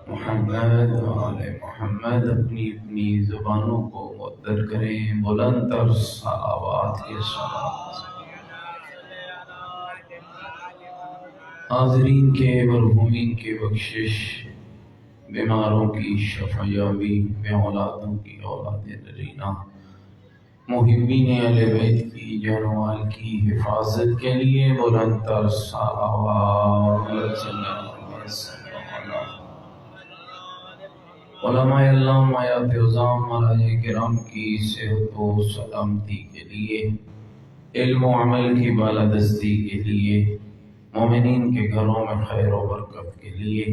محمد و آل محمد اپنی اپنی زبانوں کو معطر کریں بلند تر صلوات کے ساتھ۔ حاضرین کے مرحومین کی بخشش، بیماروں کی شفا یابی، بے اولادوں کی اولاد نرینہ، محبین اہل بیت کی جان و مال کی حفاظت کے لیے بلند تر صلوات۔ علماء اللہ، مایات عظام، مراجع کرام کی صحت و سلامتی کے لیے، علم و عمل کی بالادستی کے لیے، مومنین کے گھروں میں خیر و برکت کے لیے،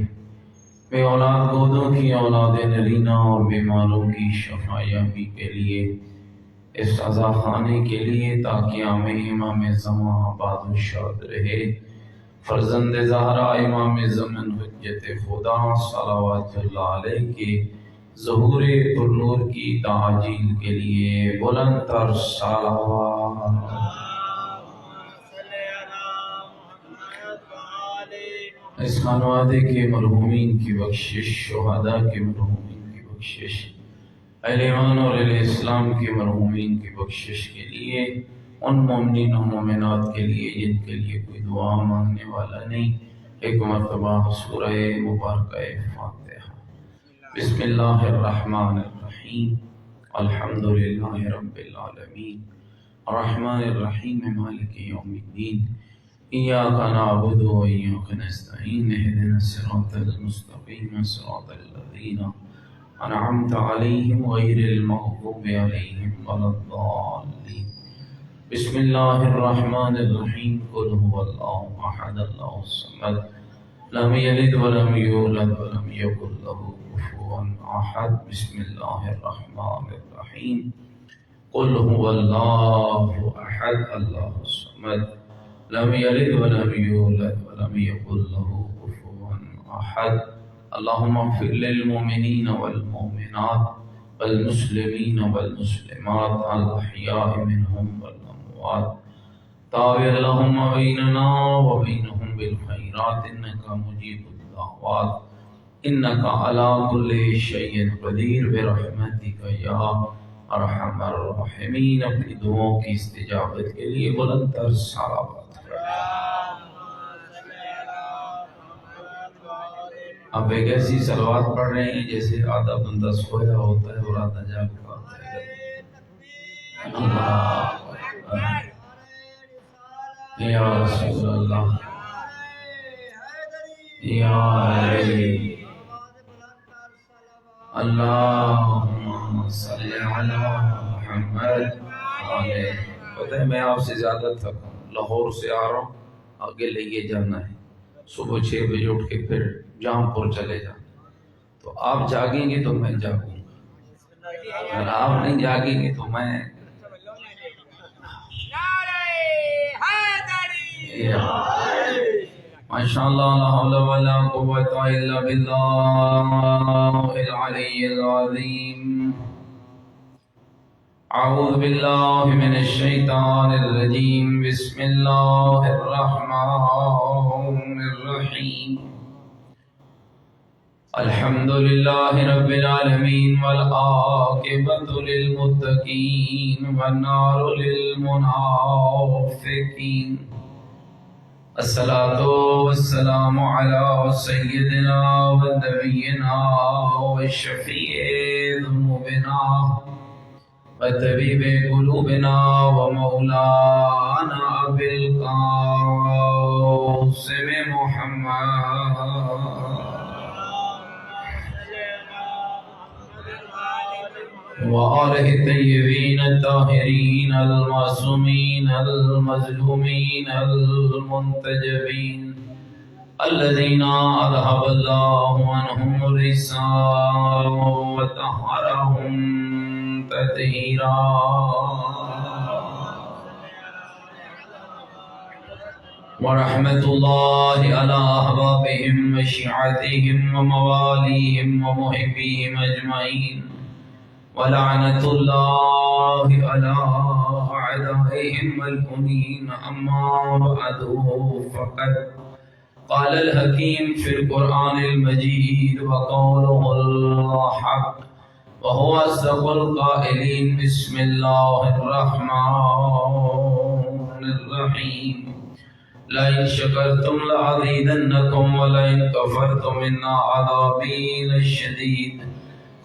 بے اولاد گودوں کی اولاد نرینہ اور بیماروں کی شفا یابی کے لیے، اس عزا خانے کے لیے تاکہ امام زمان آباد و شاد رہے، فرزند زہرا امام زمن حجت خدا صلوات اللہ علیہ کے ظہور پر نور کی تعجیل کے لیے بلند تر صلوات۔ اس خانوادے کے مرحومین کی بخشش، شہداء کے مرحومین کی بخشش، اہل ایمان اور اہل اسلام کے مرحومین کی بخشش کے لیے، ان مومنین و مومنات کے لیے جن کے لیے کوئی دعا مانگنے والا نہیں، ایک مرتبہ سورہ مبارکہ فاتحہ۔ بسم اللہ الرحمن الرحیم، الحمدللہ رب العالمین، الرحمن الرحیم، مالک یوم الدین، ایاک نعبد و ایاک نستعین، اہدنا الصراط المستقیم، صراط الذین انعمت علیہم غیر المغضوب علیہم ولا الضالین۔ بسم اللہ الرحمن الرحیم، قل هو اللہ احد اللہ الصمد، لم یلد ولم یولد ولم یکن له کفوا احد۔ بسم اللہ الرحمن الرحیم، قل هو اللہ احد اللہ الصمد، لم یلد ولم یولد ولم یکن له کفوا احد۔ اللہم اغفر للمؤمنین والمؤمنات والمسلمین والمسلمات الاحیاء منہم والاموات، تابع لهم بیننا وبینہم بالخیرات انکا مجیب الدعوات، انکا علی کل شیء قدیر، برحمتک یا ارحم الراحمین۔ اپنی دعاؤں کی استجابت کے لیے بلند تر صلوات۔ آپ ایک ایسی صلوات پڑھ رہے ہیں جیسے آدھا بندہ سویا ہوتا ہے اور آدھا جاگتا ہوتا ہے۔ اللہ یا رسول اللہ، یا علی، اللہم صلی علی محمد علیہ۔ پتہ ہے میں آپ سے زیادہ تھکا ہوں، لاہور سے آ رہا ہوں، آگے لے کے جانا ہے، صبح 6 بجے اٹھ کے پھر جام پور چلے جانا، تو آپ جاگیں گے تو میں جاگوں گا، اگر آپ نہیں جاگیں گے تو میں ماشاءاللہ لا حول ولا قوت الا باللہ العلی العظیم۔ اعوذ باللہ من الشیطان الرجیم، بسم اللہ الرحمن الرحیم، الحمدللہ رب العالمین، والعاقبۃ للمتقین، والنار للمنافقین، الصلاة والسلام علی سیدنا ونبینا وشفیع ذنوبنا وطبیب قلوبنا ومولانا ابی القاسم محمد وآلہ الطیبین الطاہرین المعصومین المظلومین المنتجبین الذین اذهب اللہ عنہم الرجس وطہرہم تطہیرا۔ ورحمة الله على أحبابهم وشيعتهم ومواليهم ومحبيهم أجمعين، ولعنة الله على أعدائهم ملعونين، أما بعد قال الحكيم في القرآن المجيد وقوله الحق وهو أصدق القائلين بسم الله الرحمن الرحيم لئن شكرتم لأزيدنكم ولئن كفرتم إن عذابي لشديد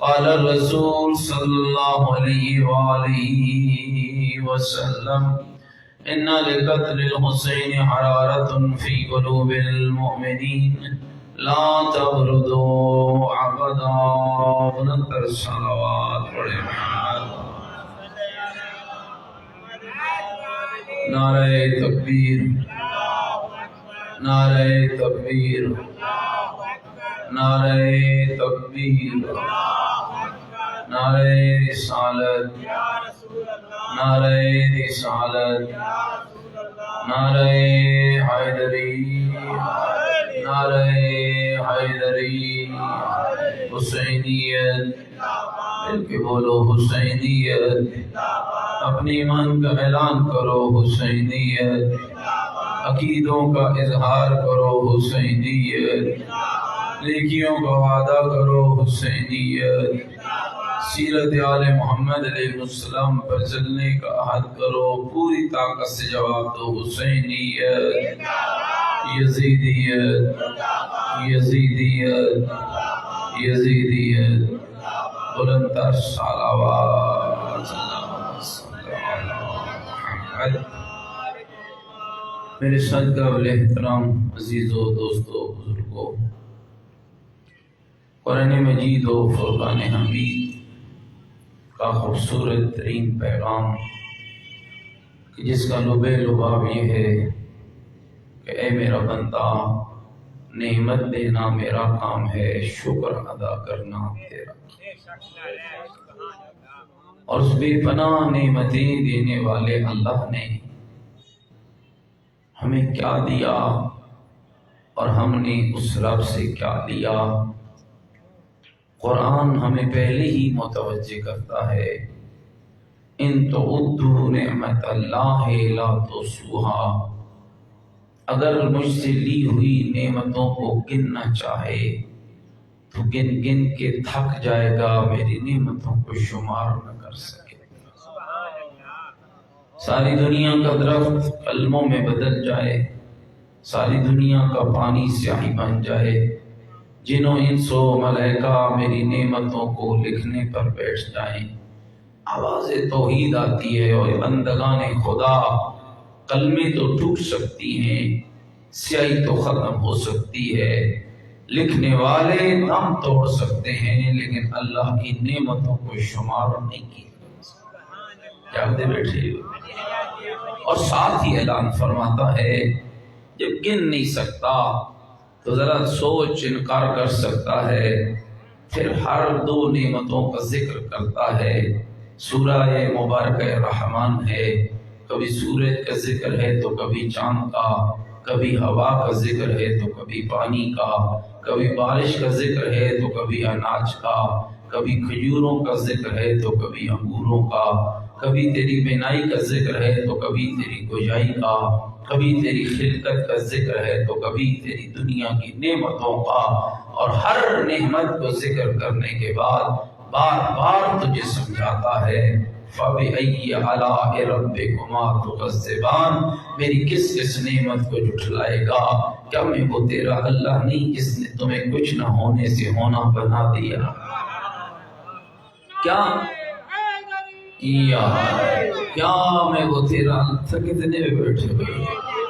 قال الرسول صلى الله عليه وآله وسلم إن لقتل الحسين حرارة في قلوب المؤمنين لا تبردوا أبدا ونذكر الصلوات نعرہ تکبیر نعرہ تکبیر نعرہ تکبیر نعرہ رسالت نعرہ رسالت نعرہ حیدری نعرہ حیدری حسینیت مل کے بولو حسینیت اپنی ایمان کا اعلان کرو حسینیت عقیدوں کا اظہار کرو حسینیت نیکیوں کا وعدہ کرو حسینیت سیرت آل محمد علیہ السلام پر چلنے کا عہد کرو پوری طاقت سے جواب دو حسینیت یزیدیت یزیدیت یزیدیت بلندتر صلوات میرے ساتھ قابل احترام عزیزوں دوستوں بزرگوں قرآن مجید و فرقان حمید کا خوبصورت ترین پیغام جس کا لب لباب یہ ہے کہ اے میرا بندہ نعمت دینا میرا کام ہے شکر ادا کرنا تیرا اور اس بے پناہ نعمتیں دینے والے اللہ نے ہمیں کیا دیا اور ہم نے اس رب سے کیا لیا قرآن ہمیں پہلے ہی متوجہ کرتا ہے ان تعدوا نعمت اللہ لا تحصوها اگر مجھ سے لی ہوئی نعمتوں کو گننا چاہے تو گن گن کے تھک جائے گا میری نعمتوں کو شمار نہ کر سکے ساری دنیا کا درخت قلموں میں بدل جائے ساری دنیا کا پانی سیاہی بن جائے جنوں انس و ملائکہ میری نعمتوں کو لکھنے پر بیٹھ جائیں آواز توحید آتی ہے اور بندگان خدا قلمیں تو ٹوٹ سکتی ہیں سیاہی تو ختم ہو سکتی ہے لکھنے والے دم توڑ سکتے ہیں لیکن اللہ کی نعمتوں کو شمار نہیں کیا جاگتے بیٹھے اور ساتھ ہی اعلان فرماتا ہے جب گن نہیں سکتا تو ذرا سوچ انکار کر سکتا ہے پھر ہر دو نعمتوں کا ذکر کرتا ہے سورہ مبارکہ رحمان ہے کبھی سورج کا ذکر ہے تو کبھی چاند کا کبھی ہوا کا ذکر ہے تو کبھی پانی کا کبھی بارش کا ذکر ہے تو کبھی اناج کا کبھی کھجوروں کا ذکر ہے تو کبھی انگوروں کا کبھی تیری بینائی کا ذکر ہے تو کبھی تیری گوجائی کا کبھی تیری خلقت کا ذکر ہے تو کبھی تیری دنیا کی نعمتوں کا اور ہر نعمت کو ذکر کرنے کے بعد بار بار تجھے سمجھاتا ہے فَبِأَيِّ آلَاءِ رَبِّكُمَا تُكَذِّبَانِ میری کس کس نعمت کو جھٹلائے گا کیا میں وہ تیرا اللہ نہیں جس نے تمہیں کچھ نہ ہونے سے ہونا بنا دیا کیا میں وہ تیرا کتنے بیٹھے ہوئے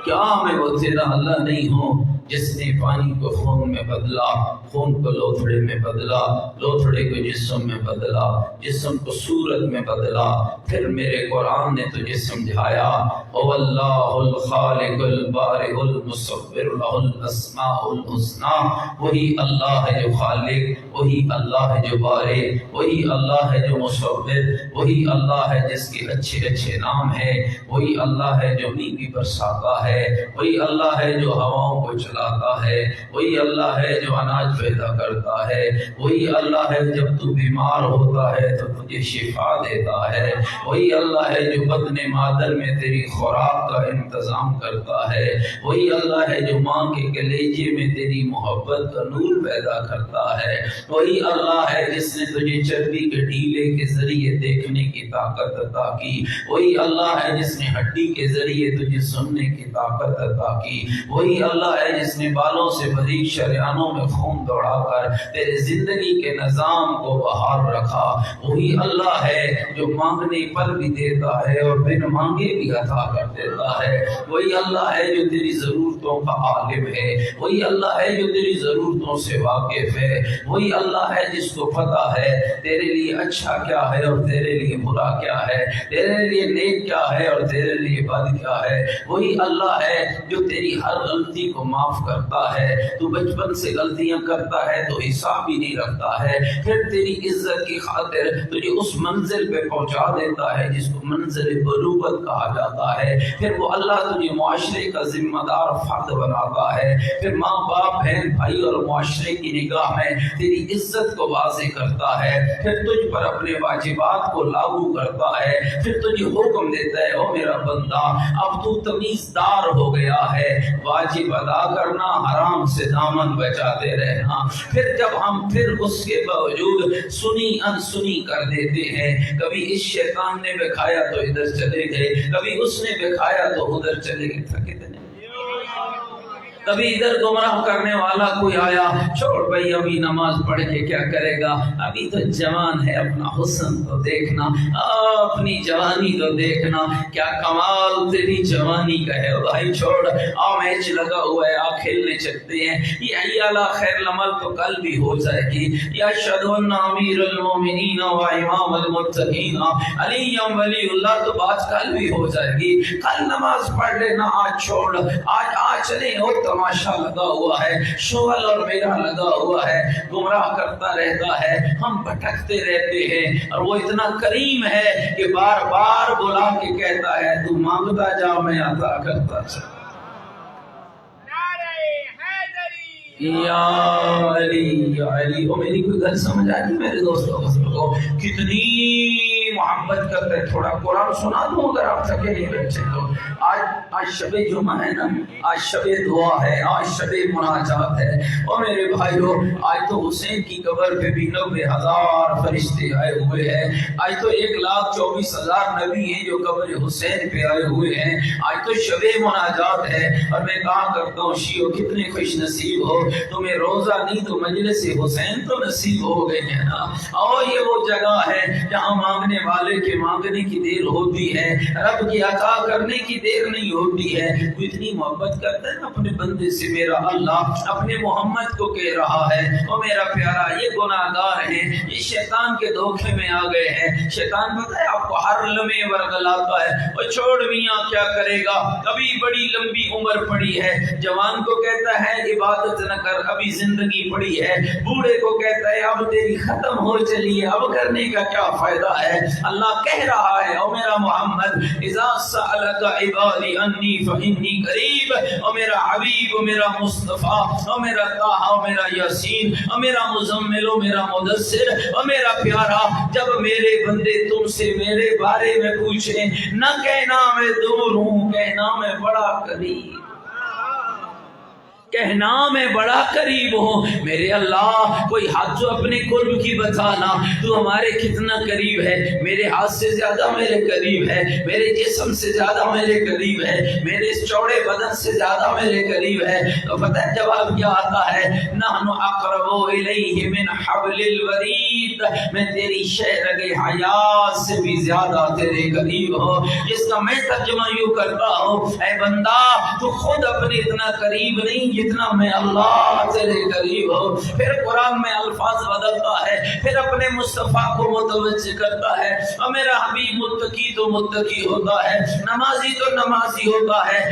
کیا میں وہ تیرا اللہ نہیں ہوں جس نے پانی کو خون میں بدلا خون کو لوتھڑے میں بدلا لوتھڑے کو جسم میں بدلا جسم کو صورت میں بدلا پھر میرے قرآن نے تجھے سمجھایا او اللہ الخالق البارئ المصور له الاسماء الحسنى وہی اللہ ہے جو خالق وہی اللہ ہے جو بارئ وہی اللہ ہے جو مصور وہی اللہ ہے جس کے اچھے اچھے نام ہیں وہی اللہ ہے جو نیکی برساتا ہے وہی اللہ ہے جو ہواؤں کو چلا کھلاتا ہے، وہی اللہ ہے جو اناج پیدا کرتا ہے، وہی اللہ ہے جب تو بیمار ہوتا ہے تو تجھے شفا دیتا ہے، وہی اللہ ہے جو بدن مادر میں تیری خوراک کا انتظام کرتا ہے، وہی اللہ ہے جو ماں کے کلیجے میں تیری محبت کا نور پیدا کرتا ہے، وہی اللہ ہے جس نے تجھے چربی کے ڈھیلے کے ذریعے دیکھنے کی طاقت عطا کی، وہی اللہ ہے جس نے ہڈی کے ذریعے تجھے سننے کی طاقت عطا کی، وہی اللہ ہے جس نے بالوں سے بھری شریانوں میں خون دوڑا کر تیرے زندگی کے نظام کو بحال رکھا، وہی اللہ ہے جو مانگنے پر بھی دیتا ہے اور بن مانگے بھی عطا کر دیتا ہے، وہی اللہ ہے جو تیری ضرورتوں کا عالم ہے، وہی اللہ ہے جو تیری ضرورتوں سے واقف ہے، وہی اللہ ہے جس کو پتہ ہے تیرے لیے اچھا کیا ہے اور تیرے لیے برا کیا ہے، تیرے لیے نیک کیا ہے اور تیرے لیے بد کیا ہے، وہی اللہ ہے جو تیری ہر غلطی کو معاف کرتا ہے، تو بچپن سے غلطیاں کرتا ہے تو حساب بھی نہیں رکھتا ہے، پھر تیری عزت کی خاطر تجھے اس منزل پہ پہنچا دیتا ہے جس کو منزل بلوغت کہا جاتا ہے، پھر وہ اللہ تجھے معاشرے کا ذمہ دار فرد بناتا ہے، پھر ماں باپ بہن بھائی اور معاشرے کی نگاہ میں تیری عزت کو واضح کرتا ہے، پھر تجھ پر اپنے واجبات کو لاگو کرتا ہے، پھر تجھے حکم دیتا ہے او میرا بندہ اب تو تمیزدار ہو گیا ہے، واجب ادا کرنا، حرام سے دامن بچاتے رہنا، پھر جب ہم پھر اس کے باوجود سنی انسنی کر دیتے ہیں، کبھی اس شیطان نے بکھایا تو ادھر چلے گئے، کبھی اس نے بکھایا تو ادھر چلے گئے، تھکے تھے، کبھی ادھر گمراہ کرنے والا کوئی آیا، چھوڑ بھائی ابھی نماز پڑھ کے کیا کرے گا، ابھی تو جوان ہے، اپنا حسن تو دیکھنا، اپنی جوانی تو دیکھنا، کیا کمال تیری جوانی کا ہے بھائی، چھوڑ میچ لگا ہوا ہے، کھیلنے چلتے ہیں، یہ ایالا خیر العمل تو کل بھی ہو جائے گی، یا اشہد ان امیر المومنین و امام المتقین علی ولی اللہ تو بات کل بھی ہو جائے گی، کل نماز پڑھ لینا، آج چھوڑ، آج چلے ہو تماشا لگا ہوا ہے، شغل اور میرا لگا ہوا ہے، گمراہ کرتا رہتا ہے، ہم بھٹکتے رہتے ہیں، اور وہ اتنا کریم ہے کہ بار بار بلا کے کہتا ہے تو مانگتا جا میں عطا کرتا چلا، یا علی یا علی۔ وہ میری کوئی گل سمجھ آئی میرے دوستوں کو، کتنی محبت کرتے، تھوڑا قرآن سنا دوں اگر آپ تھکے نہیں بیٹھے تو، آج شب جمعہ ہے نا، آج شب دعا ہے، آج شب مناجات ہے، اور میرے بھائیو آج تو حسین کی قبر پہ بھی 90,000 فرشتے آئے ہوئے ہیں، آج تو 1,24,000 نبی ہیں جو قبر حسین پہ آئے ہوئے ہیں، آج تو شب مناجات ہے، اور میں کہا کرتا ہوں شیعو کتنے خوش نصیب ہو، تمہیں روزہ نہیں تو مجلس حسین تو نصیب ہو گئے ہیں نا، اور یہ وہ جگہ ہے جہاں مانگنے والے کے مانگنے کی دیر ہوتی ہے، رب کی عطا کرنے کی دیر نہیں ہوتی ہے، وہ اتنی محبت کرتا ہے اپنے بندے سے، میرا اللہ اپنے محمد کو کہہ رہا ہے او میرا پیارا یہ گناہگار ہیں، یہ شیطان کے دھوکے میں آ گئے ہیں، شیطان پتہ ہے آپ کو ہر لمحے ورگلاتا ہے، اور چھوڑ میاں کیا کرے گا، ابھی بڑی لمبی عمر پڑی ہے، جوان کو کہتا ہے عبادت نہ کر ابھی زندگی پڑی ہے، بوڑھے کو کہتا ہے اب تیری ختم ہو چلی ہے، اب کرنے کا کیا فائدہ ہے، اللہ کہہ رہا ہے او میرا محمد اذا سألک عبادی انی فانی قریب، او میرا حبیب، او میرا مصطفیٰ، او میرا طہ، او میرا یاسین، او میرا مزمل، او میرا مدثر، او میرا پیارا، جب میرے بندے تم سے میرے بارے میں پوچھیں نہ کہنا میں دور ہوں، کہنا میں بڑا قریب، کہنا میں بڑا قریب ہوں، میرے اللہ کوئی ہاتھ جو اپنے قرب کی بتانا، تو ہمارے کتنا قریب ہے، میرے ہاتھ سے زیادہ میرے قریب ہے، میرے جسم سے زیادہ میرے قریب ہے، میرے اس چوڑے بدن سے زیادہ میرے قریب ہے، تو پتہ ہے جواب کیا آتا ہے، نحن اقرب الیہ من حبل الورید، میں تیری شہرگ حیات سے بھی زیادہ تیرے قریب ہوں، جس کا میں ترجمہ یوں کرتا ہوں، اے بندہ تو خود اپنے اتنا قریب نہیں جتنا میں اللہ تیرے قریب ہوں، پھر قرآن میں الفاظ بدلتا ہے، پھر اپنے مصطفیٰ کو متوجہ کرتا ہے، اور میرا حبیب متقی تو متقی ہوتا ہے، نمازی تو نمازی ہوتا ہے،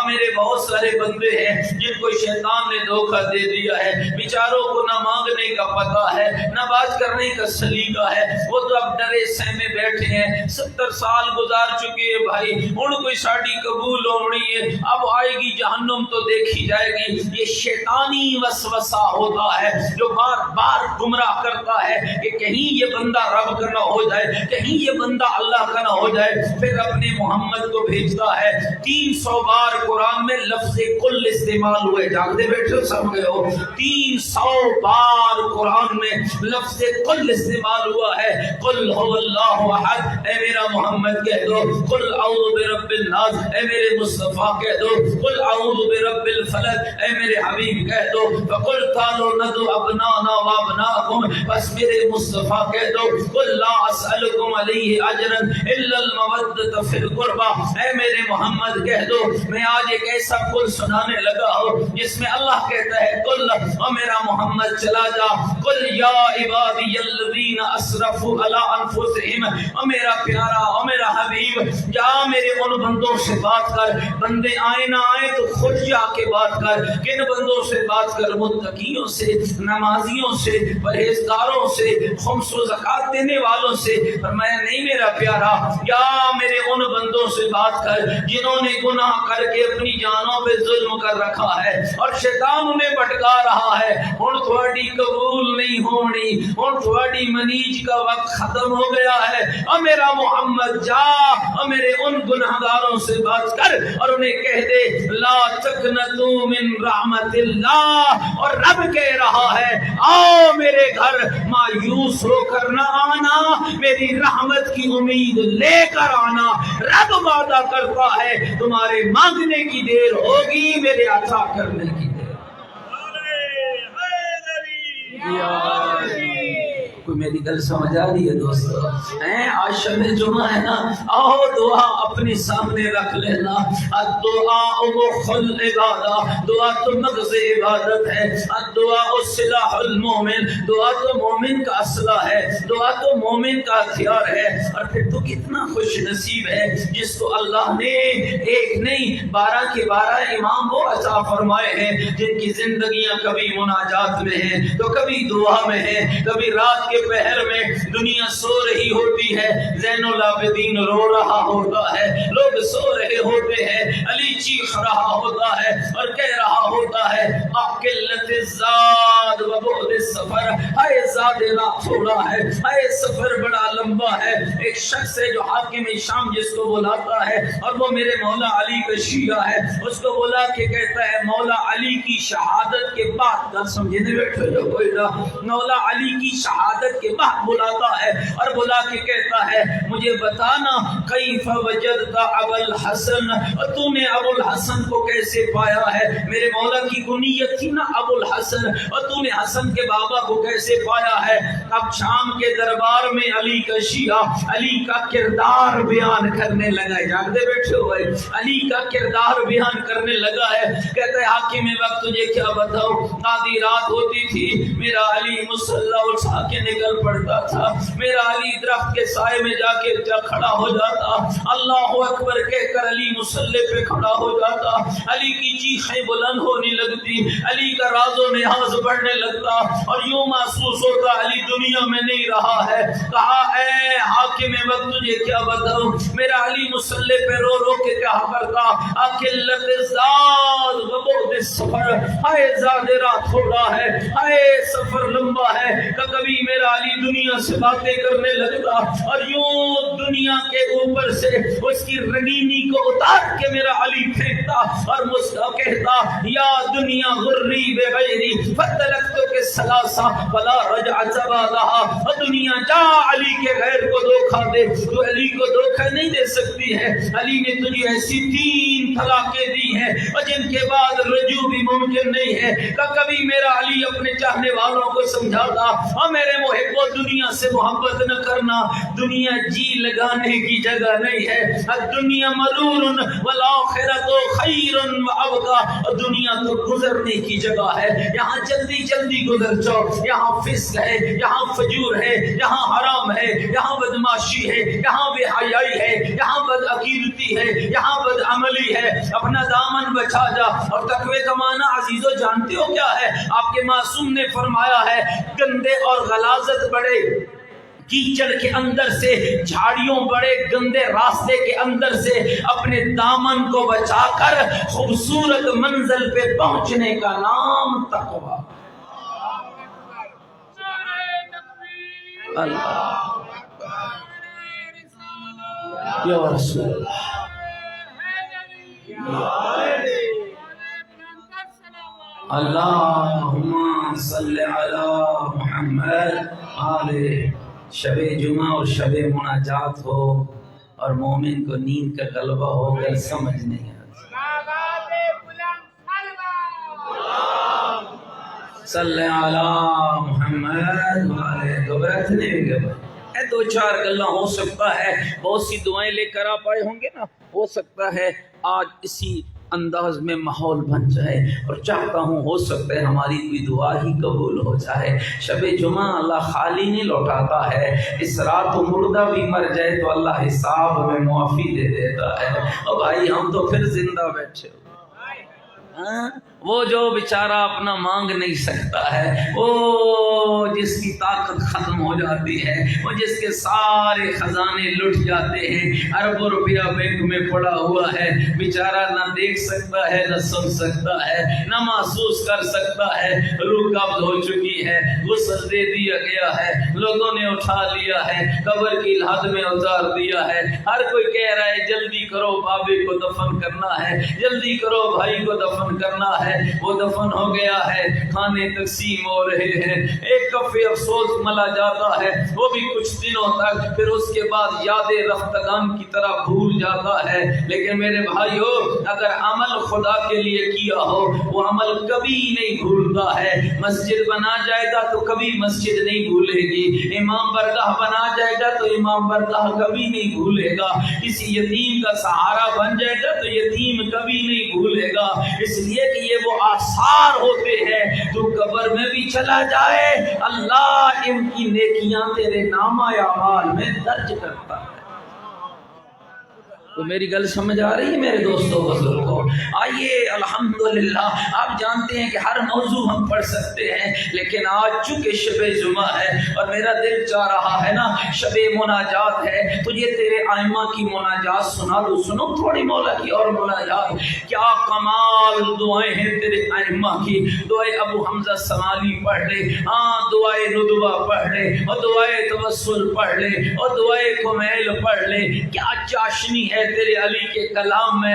میرے بہت سارے بندے ہیں جن کو شیطان نے دھوکہ دے دیا ہے، بیچاروں کو نہ مانگنے کا پتہ ہے نہ بات کرنے کا سلیقہ ہے، وہ تو اب ڈرے سہمے بیٹھے ہیں، 70 سال گزار چکے ہیں بھائی، ان کوئی شادی قبول ہونی ہے، اب آئے گی جہنم تو دیکھی جائے گی، یہ شیطانی وسوسہ ہوتا ہے جو بار بار گمراہ کرتا ہے کہ کہیں یہ بندہ رب کا نہ ہو جائے، کہیں یہ بندہ اللہ کا نہ ہو جائے۔ پھر اپنے محمد کو بھیجتا ہے۔ 300 بار قرآن میں لفظ کل استعمال ہوئے، جاگتے بیٹھے سمجھ گئے ہو، 300 بار قرآن میں لفظ کل استعمال ہوا ہے۔ قل هو اللہ احد، اے میرا محمد کہہ دو، قل اعوذ برب الناس، اے میرے مصطفیٰ کہہ دو، قل اعوذ برب الفلق، اے میرے حبیب کہہ دو، فقل تعالوا ندعو ابنانا وابناکم، بس میرے مصطفیٰ کہہ دو، قل لا اسألکم علیہ اجرا الا المودۃ فی القربى، اے میرے محمد کہہ دو، میں آج ایک ایسا قل سنانے لگا ہوں جس میں اللہ کہتا ہے قل، اور میرا محمد چلا جا، قل یا عبادی الذین اسرفوا علی انفسہم، اور میرا پیارا اور میرا حبیب جا میرے ان بندوں سے بات کر، بندے آئے نہ آئے تو خود جا کے بات کر، کن بندوں سے بات کر؟ متقیوں سے، نمازیوں سے، پرہیزگاروں سے، خمس و زکات دینے والوں سے۔ فرمایا نہیں میرا پیارا، یا میرے ان بندوں سے بات کر جنہوں نے گناہ کر کے اپنی جانوں پہ ظلم کر رکھا ہے اور شیطان انہیں بھٹکا رہا ہے، ہن تھوڑی قبول نہیں ہونی، ہن تھوڑی منیج کا وقت ختم ہو گیا ہے، اور میرا محمد جا اور میرے ان گناہگاروں سے بات کر اور انہیں کہہ دے لا تقنطوا من رحمت اللہ، اور رب کہہ رہا ہے آؤ میرے گھر مایوس ہو کر نہ آنا، میری رحمت کی امید لے کر آنا۔ رب وعدہ کرتا ہے تمہارے مانگنے کی دیر ہوگی، میرے عطا کرنے کی دیر۔ کوئی میری گل سمجھ آ رہی ہے دوستو؟ آج شب جمعہ ہے نا، آؤ دعا اپنے سامنے رکھ لینا۔ الدعاء مخ العبادہ، دعا تو مغز عبادت ہے۔ الدعاء سلاح المومن، دعا تو مومن کا اسلحہ ہے، دعا تو مومن کا ہتھیار ہے۔ اور پھر تو کتنا خوش نصیب ہے جس کو اللہ نے ایک نہیں 12 کے 12 امام وہ عطا فرمائے ہیں جن کی زندگیاں کبھی مناجات میں ہیں تو کبھی دعا میں ہیں، کبھی رات کے پہر میں دنیا سو رہی ہوتی ہے، زین العابدین رو رہا ہوتا ہے، لوگ سو رہے ہوتے ہیں، علی چیخ رہا ہوتا ہے اور کہہ رہا ہوتا ہے قلت الزاد و بعد السفر، اے زاد رات تھوڑا ہے، اے سفر بڑا لمبا ہے۔ ایک شخص ہے جو حاکم شام جس کو بلاتا ہے اور وہ میرے مولا علی کا شیعہ ہے، اس کو بلا کے کہتا ہے مولا علی کی شہادت کے بعد، گل سمجھنے بیٹھے جو کوئی نہ، مولا علی کی شہادت کے بعد بلاتا ہے اور بلا کے کہتا ہے مجھے بتانا کیف وجدت ابو الحسن، اور تو نے ابو الحسن کو کیسے پایا ہے؟ میرے مولا کی کنیت تھی نا ابو الحسن، اور تو نے حسن کے بابا کو کیسے پایا ہے؟ اب شام کے دربار میں علی کا شیعہ علی کا کردار بیان کرنے لگا ہے، جانتے بیٹھے ہوئے علی کا کردار بیان کرنے لگا ہے، کہتا ہے حاکم وقت تجھے کیا بتاؤ، آدھی رات ہوتی تھی میرا علی مصلی اٹھا کے نکل پڑتا تھا، میرا علی درخت کے سائے میں جا کے کھڑا ہو جاتا، اللہ اکبر کہہ کر علی مصلی پہ کھڑا ہو جاتا، علی کی چیخیں بلند ہونے لگتی، علی کا راز و نیاز بڑھنے لگتا اور یوں محسوس ہوتا علی دنیا میں نہیں رہا ہے۔ کہا اے حاکم وقت تجھے کیا بتاؤں، میرا علی مصلی پہ رو رو کے کہا کرتا اقلت الزاد و بعد السفر، اے زاد رات تھوڑا ہے، اے سفر لمبا ہے۔ کبھی میرا علی دنیا سے باتیں کرنے لگتا اور یوں دنیا کے اوپر سے اس کی رنگینی کو اتار کے میرا علی پھینکتا اور مجھ کو کہتا یا دنیا غری بغیری فتلقتک الثلاثہ فلا رجعت بعدہا، اور دنیا جا علی کے غیر کو دھوکہ دے، تو علی کو دھوکہ نہیں دے سکتی ہے۔ علی نے تجھے ایسی 3 طلاقیں دی ہیں اور جن کے بعد رجوع بھی ممکن نہیں ہے۔ کبھی میرا علی اپنے چاہنے والوں کو سمجھاتا اور میرے محبو دنیا سے محبت نہ کرنا، دنیا جی لگانے کی جگہ نہیں ہے، الدنیا مرور والآخرۃ خیر وابقیٰ، اور دنیا تو گزرنے کی جگہ ہے، یہاں جلدی جلدی گزر جاؤ، یہاں فسق ہے، یہاں فجور ہے، یہاں حرام ہے، یہاں بدماشی ہے، یہاں بے حیائی ہے، یہاں بدعقیدتی ہے، یہاں بدعملی ہے، اپنا دامن بچا جا۔ اور تقوی کا معنی عزیزو جانتے ہو کیا ہے؟ آپ کے معصوم نے فرمایا ہے گندے اور غلاظت بڑے کیچڑ کے اندر سے، جھاڑیوں بڑے گندے راستے کے اندر سے اپنے دامن کو بچا کر خوبصورت منزل پہ پہنچنے کا نام تقویٰ۔ اللہ یا رسول اللہ، اللہم صلی علی محمد آلہ۔ شب جمعہ اور شب مناجات ہو اور مومن کو نیند کا غلبہ ہو کر سمجھ نہیں آتی۔ صلی علی محمد آلہ۔ گھبراہٹ نہیں ہوگی، دو چار گلہ ہو سکتا ہے، بہت سی دعائیں لے کر آپ آئے ہوں گے نا، ہو سکتا ہے آج اسی انداز میں ماحول بن جائے، اور چاہتا ہوں ہو سکتا ہے ہماری کوئی دعا ہی قبول ہو جائے۔ شب جمعہ اللہ خالی نہیں لوٹاتا ہے، اس رات کو مردہ بھی مر جائے تو اللہ حساب میں معافی دے دیتا ہے۔ اور بھائی ہم تو پھر زندہ بیٹھے ہو، وہ جو بیچارہ اپنا مانگ نہیں سکتا ہے، وہ جس کی طاقت ختم ہو جاتی ہے، وہ جس کے سارے خزانے لٹ جاتے ہیں، اربوں روپیہ بینک میں پڑا ہوا ہے، بیچارہ نہ دیکھ سکتا ہے، نہ سن سکتا ہے، نہ محسوس کر سکتا ہے، روح قبض ہو چکی ہے، غسل دے دیا گیا ہے، لوگوں نے اٹھا لیا ہے، قبر کی لحد میں اتار دیا ہے، ہر کوئی کہہ رہا ہے جلدی کرو بابے کو دفن کرنا ہے، جلدی کرو بھائی کو دفن کرنا ہے۔ وہ دفن ہو گیا ہے، کھانے تقسیم ہو رہے ہیں، ایک کف افسوس ملا جاتا ہے، وہ بھی کچھ دنوں تک، پھر اس کے بعد یاد رفتگان کی طرح بھول جاتا ہے۔ لیکن میرے بھائیو، اگر عمل خدا کے لیے کیا ہو وہ عمل کبھی نہیں بھولتا ہے۔ مسجد بنا جائے گا تو کبھی مسجد نہیں بھولے گی، امام برگاہ بنا جائے گا تو امام برگاہ کبھی نہیں بھولے گا، کسی یتیم کا سہارا بن جائے گا تو یتیم کبھی نہیں بھولے گا، اس لیے کہ یہ وہ آثار ہوتے ہیں تو قبر میں بھی چلا جائے اللہ ان کی نیکیاں تیرے نامہ اعمال میں درج کرتا ہے۔ تو میری گل سمجھ آ رہی ہے میرے دوستوں بزرگوں؟ آئیے الحمدللہ، آپ جانتے ہیں کہ ہر موضوع ہم پڑھ سکتے ہیں، لیکن آج چونکہ شب جمعہ ہے اور میرا دل چاہ رہا ہے نا شب مناجات ہے، تو یہ تیرے آئمہ کی مناجات سنا دو، سنو تھوڑی مولا کی اور مناجات، کیا کمال دعائیں ہیں تیرے آئمہ کی۔ دعائے ابو حمزہ سمالی پڑھ لے، دعائے ندوہ پڑھ لے، اور دعائے توسل پڑھ لے، اور دعائے کمیل پڑھ لے، کیا چاشنی ہے تیرے علی کے کلام میں۔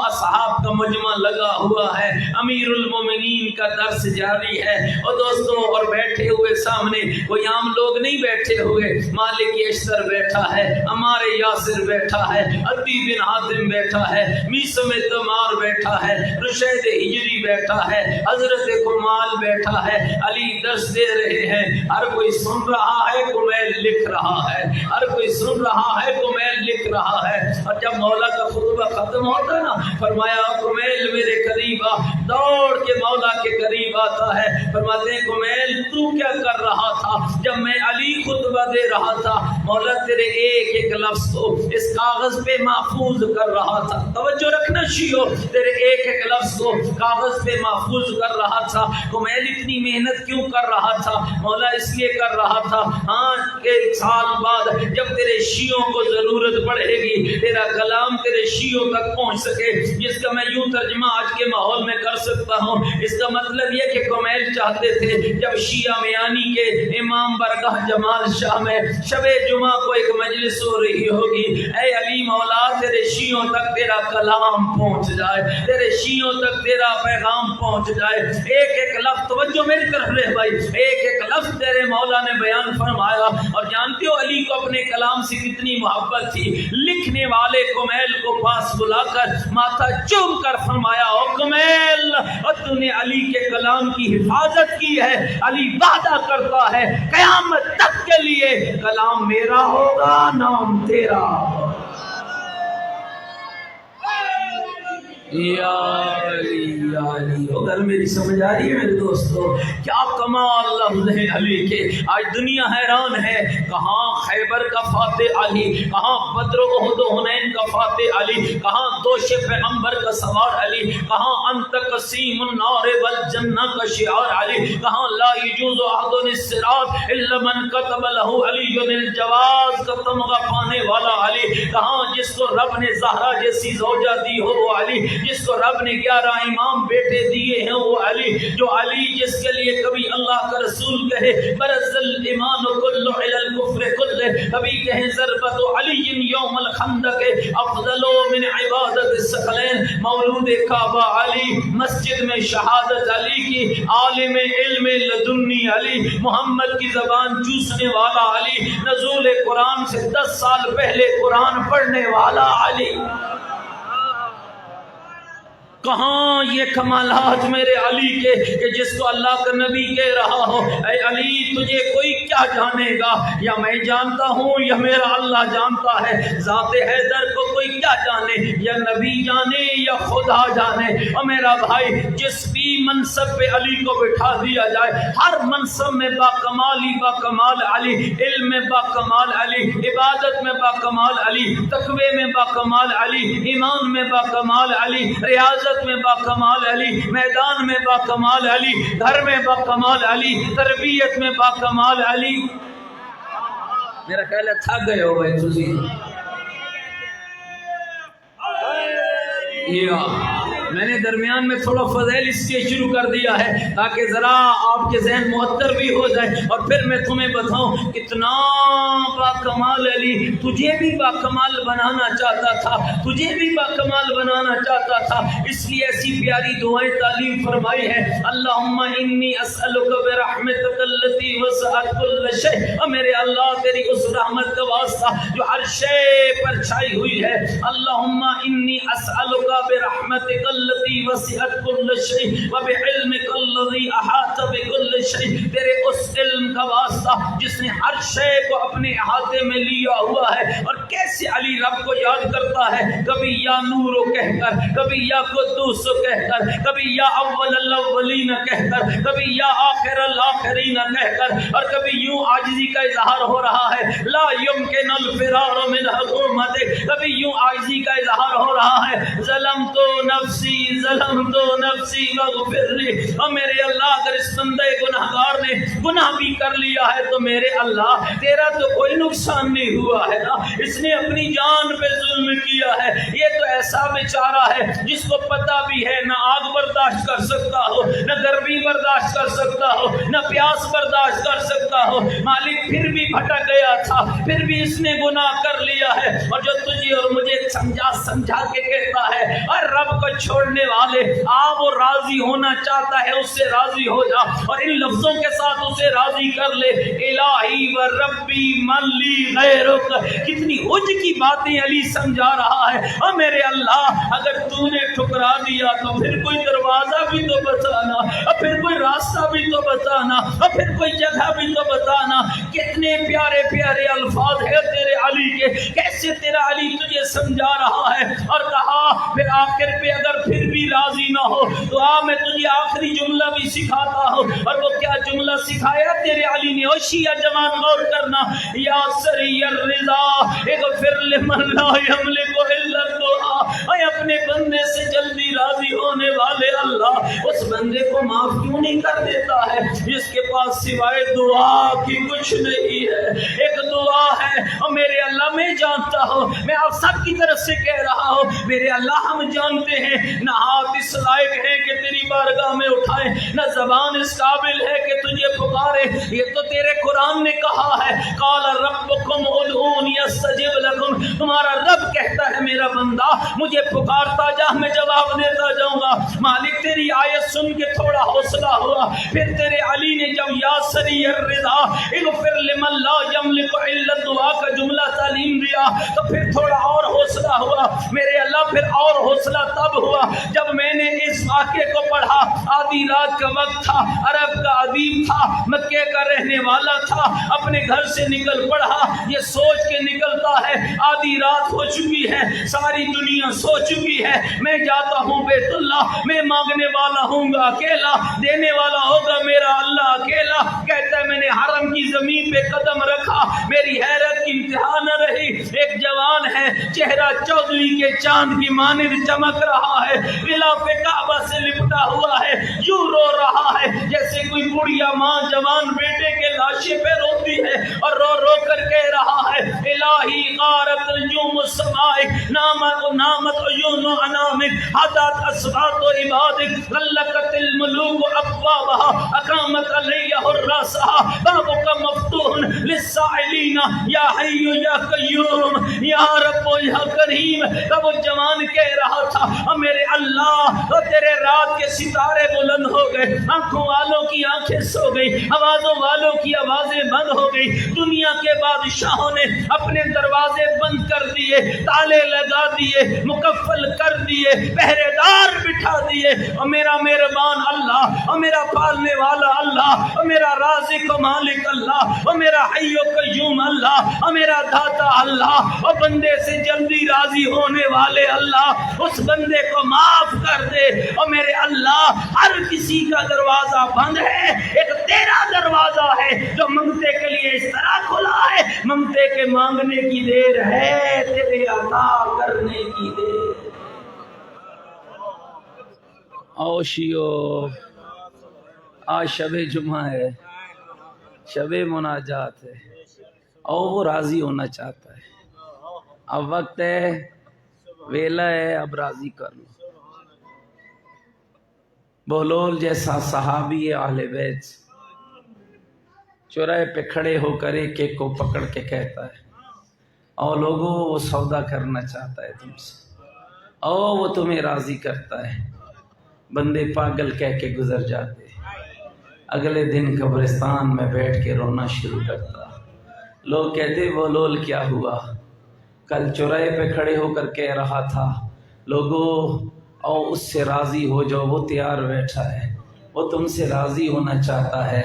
اصحاب کا مجمع لگا ہوا ہے، امیر المومنین کا درس جاری ہے، اور دوستوں اور بیٹھے ہوئے سامنے کوئی عام لوگ نہیں بیٹھے ہوئے، مالک اشتر بیٹھا ہے، عمار یاسر بیٹھا ہے، عدی بن حاتم بیٹھا ہے، میسم تمار بیٹھا ہے، رشید ہجری بیٹھا ہے، حضرت کمال بیٹھا ہے، علی درس دے رہے ہیں، ہر کوئی سن رہا ہے، کمیل لکھ رہا ہے، ہر کوئی سن رہا ہے، کمیل لکھ رہا ہے۔ اور جب مولا کا خطبہ ختم ہوتا ہے نا، فرمایا کمیل میرے قریب آ، دوڑ کے مولا کے قریب آتا ہے، فرماتے ہیں کمیل تو کیا کر رہا تھا جب میں علی خطبہ دے رہا تھا؟ مولا تیرے ایک ایک لفظ کو اس کاغذ پہ محفوظ کر رہا تھا، توجہ رکھنا شیعو، تیرے ایک ایک لفظ کو کاغذ پہ محفوظ کر رہا تھا۔ کمیل اتنی محنت کیوں کر رہا تھا؟ مولا اس لیے کر رہا تھا کہ ایک سال بعد جب تیرے شیعوں کو ضرورت پڑے گی، تیرا کلام تیرے شیعوں تک پہنچ سکے۔ جس کا میں یوں ترجمہ آج کے ماحول میں کر سکتا ہوں، اس کا مطلب یہ کہ کمیل چاہتے تھے جب شیعہ میانی کے امام برگاہ جمال شاہ میں شب جمعہ کو ایک مجلس ہو رہی ہوگی، اے علی مولا تیرے شیعوں تک تیرا کلام پہنچ جائے، تیرے شیعوں تک تیرا پیغام پہنچ جائے۔ ایک ایک لفظ، توجہ میری طرف لے بھائی، ایک ایک لفظ تیرے مولا نے بیان فرمایا، اور جانتے ہو علی کو اپنے کلام سے کتنی محبت تھی، لکھنے والے کمیل کو پاس بلا کر ماتھا چوم کر فرمایا، او کمیل اور تو نے علی کے کلام کی حفاظت کی ہے، علی وعدہ کرتا ہے قیامت تک کے لیے کلام میرا ہوگا، نام تیرا۔ یا علی یا علی. اگر میری سمجھ آ رہی ہے میرے دوستو؟ کیا کمال لفظ ہے علی کے. آج دنیا حیران ہے، کہاں خیبر کا فاتح علی، کہاں بدر و احد و حنین کا فاتح علی، کہاں دوش پیغمبر کا سوار علی، کہاں انت قسیم النار والجنہ کا شعار علی، کہاں لا یجوز احد الصراط الا من كتب له علی الجواز کا تمغہ پانے والا علی، کہاں جس کو رب نے زہرا جیسی زوجہ دی ہو وہ علی، جس کو رب نے 11 امام بیٹے دیے ہیں وہ علی، جو علی جس کے لیے کبھی اللہ کا رسول کہے برز الایمان کل علی الکفر کل، کبھی کہیں ضربت علی یوم الخندق افضل من عبادت الثقلین، مولود کعبہ علی، مسجد میں شہادت علی کی، عالم علم لدنی علی، محمد کی زبان چوسنے والا علی، نزول قرآن سے 10 سال پہلے قرآن پڑھنے والا علی. کہاں یہ کمالات میرے علی کے کہ جس کو اللہ کا نبی کہہ رہا ہو اے علی تجھے کوئی کیا جانے گا، یا میں جانتا ہوں یا میرا اللہ جانتا ہے، ذات حیدر کو کوئی کیا جانے، یا نبی جانے یا خدا جانے. اور میرا بھائی جس بھی منصب پہ علی کو بٹھا دیا جائے، ہر منصب میں با کمال علی، علم میں با کمال علی، عبادت میں با کمال علی، تقوی میں با کمال علی، ایمان میں با کمال علی، ریاضت میں با کمال علی، میدان میں با کمال علی، گھر میں با کمال علی، تربیت میں با کمال علی. میرا خیال ہے تھک گئے ہو بھائی تجھے. میں نے درمیان میں تھوڑا فضائل اس لیے شروع کر دیا ہے تاکہ ذرا آپ کے ذہن معطر بھی ہو جائے، اور پھر میں تمہیں بتاؤں کتنا با کمال علی تجھے بھی با کمال بنانا چاہتا تھا، تجھے بھی با کمال بنانا چاہتا تھا. اس لیے ایسی پیاری دعائیں تعلیم فرمائی ہے، اللہم انی اسألک برحمتک التی وسعت کل شیء، اور میرے اللہ تیری اس رحمت کا واسطہ جو ہر شے پر چھائی ہوئی ہے، اللہم انی اسألک برحمتک التی وسعت کل شیء وبعلمک الذی احاط بکل شیء، تیرے اس علم کا واسطہ جس نے ہر شے کو اپنے احاطے میں لیا ہوا ہے. اور کیسے علی رب کو یاد کرتا ہے، کبھی یا نور کہہ کر، کبھی یا قدوس کہہ کر، کبھی یا اول الاولین کہہ کر، کبھی یا آخر الاخرین کہہ کر، اور کبھی یوں عاجزی کا اظہار ہو رہا ہے لا یمکن الفرار من حکومت، کبھی یوں عاجزی کا اظہار ہو رہا ہے ظلمت نفسی واغفر لی. اور میرے اللہ اگر اس بندے گناہگار نے گناہ بھی کر لیا ہے تو میرے اللہ تیرا تو کوئی نقصان نہیں ہوا ہے نا، اس نے اپنی جان پہ ظلم کیا ہے. یہ تو ایسا بیچارہ ہے جس کو پتہ بھی ہے نہ آگ برداشت کر سکتا ہو، نہ گرمی برداشت کر سکتا ہو، نہ پیاس برداشت کر سکتا ہو، مالک پھر بھی بھٹک گیا تھا، پھر بھی اس نے گناہ کر لیا ہے. اور جو تجھے اور مجھے سمجھا کے کہتا ہے اور رب کو چھوڑنے والے آپ وہ راضی ہونا چاہتا ہے اس سے راضی ہو جا، اور ان لفظوں کے ساتھ اسے راضی کر لے، الہی و ربی من لی غیرک. کتنی حج کی باتیں علی سمجھا رہا ہے. اور میرے اللہ اگر تو نے ٹھکرا دیا تو پھر کوئی دروازہ بھی تو بتانا، اور پھر کوئی راستہ بھی تو بتانا، اور پھر کوئی جگہ بھی تو بتانا. کتنے پیارے پیارے الفاظ ہے تیرے علی کے، کیسے تیرا علی تجھے سمجھا رہا ہے. اور کہا پھر آخر پہ اگر پھر بھی راضی نہ ہو تو میں تجھے آخری جملہ بھی سکھاتا ہوں. اور وہ کیا جملہ سکھایا تیرے علی نے؟ ہوشیا جوان غور کرنا، یا سری الرضا اغفر لمن لا یملک الا الدعاء، اے اپنے بندے سے جلدی راضی ہونے والے اللہ اس بندے کو معاف کیوں نہیں کر دیتا ہے جس کے پاس سوائے دعا کی کچھ نہیں ہے. ایک دعا ہے. اور میرے اللہ میں جانتا ہوں، میں آپ سب کی طرف سے کہہ رہا ہوں میرے اللہ ہم جانتے ہیں نہ ہاتھ اس لائق ہے کہ تیری بارگاہ میں اٹھائے، نہ زبان اس قابل ہے کہ تجھے پکارے. یہ تو تیرے قرآن نے کہا ہے قال ربکم ادعونی استجب لکم، تمہارا رب کہتا ہے میرا بندہ مجھے پکارتا جا میں جواب دیتا جاؤں گا. مالک تیری آیت سن کے تھوڑا حوصلہ ہوا. پھر تیرے علی نے جب یا سری الرضا اغفر لمن لا یملک الا الدعاء کا جملہ تعلیم دیا تو پھر تھوڑا اور حوصلہ ہوا میرے اللہ، پھر اور حوصلہ تب ہوا جب میں نے اس واقعے کو پڑھا۔ آدھی رات کا وقت تھا، عرب کا ادیب تھا، مکے کا رہنے والا تھا، اپنے گھر سے نکل پڑا، یہ سوچ کے نکلتا ہے آدھی رات ہو چکی ہے، ساری دنیا سو چکی ہے، میں جاتا ہوں بیت اللہ، میں مانگنے والا ہوں گا اکیلا، دینے والا ہوگا میرا اللہ اکیلا۔ کہتا ہے میں نے حرم کی زمین پہ قدم رکھا، میری حیرت کی انتہا نہ رہی، ایک جوان ہے، چہرہ چودھویں کے چاند کی مانند چمک رہا ہے، غلاف کعبہ سے لپٹا ہوا ہے، یوں رو رہا ہے جیسے کوئی بڑھیا ماں جوان بیٹے کے لاشے پہ روتی ہے، اور رو رو کر کہہ رہا ہے الہی غارت الجوم السمائک نامت عیون انامک حدت اصوات عبادک غلقت الملوک ابوابها اقامت علی حراسها بابک مفتوح للسائلین یا حی یا قیوم یا رب یا کریم۔ تب وہ جوان کہہ رہا تھا اور میرے اللہ، اور تیرے رات کے ستارے بلند ہو گئے، آنکھوں والوں کی آنکھیں سو گئی، آوازوں والوں کی آوازیں بند ہو گئی، دنیا کے بادشاہوں نے اپنے دروازے بند کر دیے، تالے لگا دیے، مکفل کر دیے، پہرے دار بٹھا دیے، اور میرا مہربان اللہ، اور میرا پالنے والا اللہ، اور میرا رازق و مالک اللہ، اور میرا حی و قیوم اللہ، اور میرا داتا اللہ، اور بندے سے جلدی راضی ہونے والے اللہ، اس بندے کو معاف کر دے۔ اور میرے اللہ، ہر کسی کا دروازہ بند ہے، ایک تیرا دروازہ ہے جو منگتے کے لیے اس طرح کھلا ہے، منگتے کے مانگنے کی دیر ہے، تیرے عطا کرنے کی دیر۔ آؤ شیو، آج شب جمعہ ہے، شب مناجات ہے، اور وہ راضی ہونا چاہتا ہے۔ اب وقت ہے، ویلا ہے، اب راضی کر لو۔ بہلول جیسا صحابی اہل بیت چوراہے پہ کھڑے ہو کر ایک ایک کو پکڑ کے کہتا ہے اور لوگوں وہ سودا کرنا چاہتا ہے تم سے، اور وہ تمہیں راضی کرتا ہے۔ بندے پاگل کہہ کے گزر جاتے، اگلے دن قبرستان میں بیٹھ کے رونا شروع کرتا۔ لوگ کہتے بہلول کیا ہوا؟ کل چوراہے پہ کھڑے ہو کر کہہ رہا تھا لوگوں اور اس سے راضی ہو جاؤ، وہ تیار بیٹھا ہے، وہ تم سے راضی ہونا چاہتا ہے،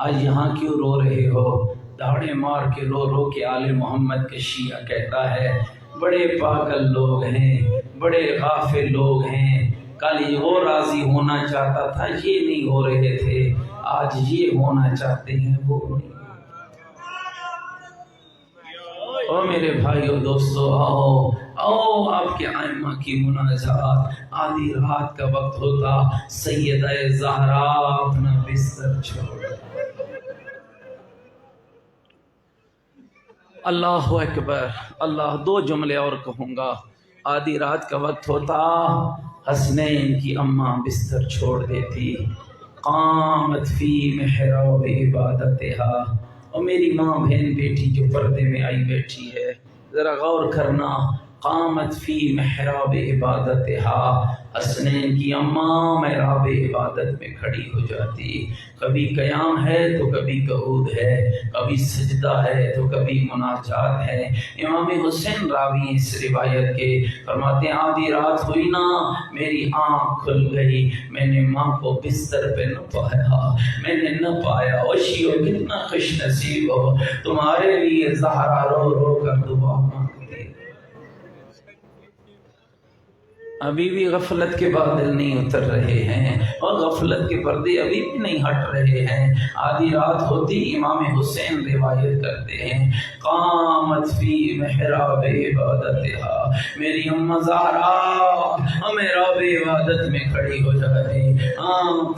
آج یہاں کیوں رو رہے ہو؟ داڑے مار کے رو رو کے آل محمد کے شیعہ کہتا ہے بڑے پاگل لوگ ہیں، بڑے غافل لوگ ہیں، کل وہ راضی ہونا چاہتا تھا، یہ نہیں ہو رہے تھے، آج یہ ہونا چاہتے ہیں، وہ نہیں۔ او میرے بھائیو دوستو، آؤ آپ کے آئمہ کی مناجات۔ آدھی رات کا وقت ہوتا، سیدہ زہرا اپنا بستر چھوڑ۔ اللہ اکبر، اللہ، دو جملے اور کہوں گا۔ آدھی رات کا وقت ہوتا، حسنین کی اماں بستر چھوڑ دیتی، قامت فی محراب عبادتها، اور میری ماں بہن بیٹی جو پردے میں آئی بیٹھی ہے، ذرا غور کرنا، قامت فی محراب عبادتها، حسنین کی اماں محراب عبادت میں کھڑی ہو جاتی، کبھی قیام ہے تو کبھی قعود ہے، کبھی سجدہ ہے تو کبھی مناجات ہے۔ امام حسین راوی اس روایت کے فرماتے ہیں آدھی رات ہوئی نا، میری آنکھ کھل گئی، میں نے ماں کو بستر پہ نہ پایا، میں نے نہ پایا۔ او شیعو کتنا خوش نصیب ہو، تمہارے لیے زہرا رو رو کر دعا مانگتی۔ ابھی بھی غفلت کے بادل نہیں اتر رہے ہیں، اور غفلت کے پردے ابھی بھی نہیں ہٹ رہے ہیں۔ آدھی رات ہوتی، امام حسین روایت کرتے ہیں قامت فی محراب عبادتها، میری اماں زہرا محراب عبادت میں کھڑی ہو جاتی۔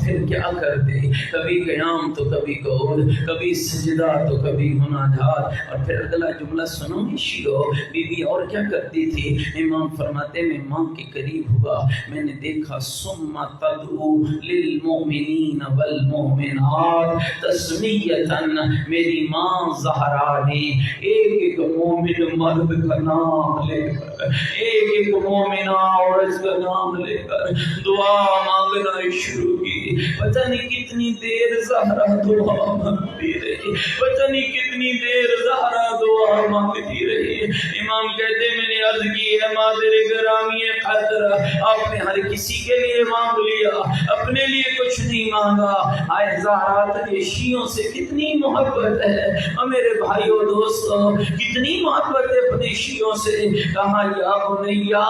پھر کیا کرتے؟ کبھی قیام تو کبھی قعود، کبھی سجدہ تو کبھی مناجات۔ اور پھر اگلا جملہ سنو شیعو، بی بی اور کیا کرتی تھی؟ امام فرماتے میں ماں کے قریب ہوا، میں نے دیکھا ثم تدعو للمؤمنین والمؤمنات تسمیتاً، میری ماں زہرا نے ایک ایک مومن مرد کا نام لے کر، ایک ایک مومنہ عورت کا نام لے کر دعا مانگنا شروع کی۔ پتہ نہیں کتنی دیر زہرا دعا مانگتی رہی، پتہ نہیں کتنی دیر زہرا دعا اور مانگتی رہی۔ امام کہتے میں نے عرض کی ہے مادر گرامی قدر آپ نے ہر کسی کے لیے مانگ لیا، اپنے لیے کچھ نہیں مانگا۔ آئے زہرا تجھے شیعوں سے کتنی محبت ہے، اور میرے بھائیوں دوستوں کتنی محبت ہے اپنے شیعوں سے۔ کہا یا بنیا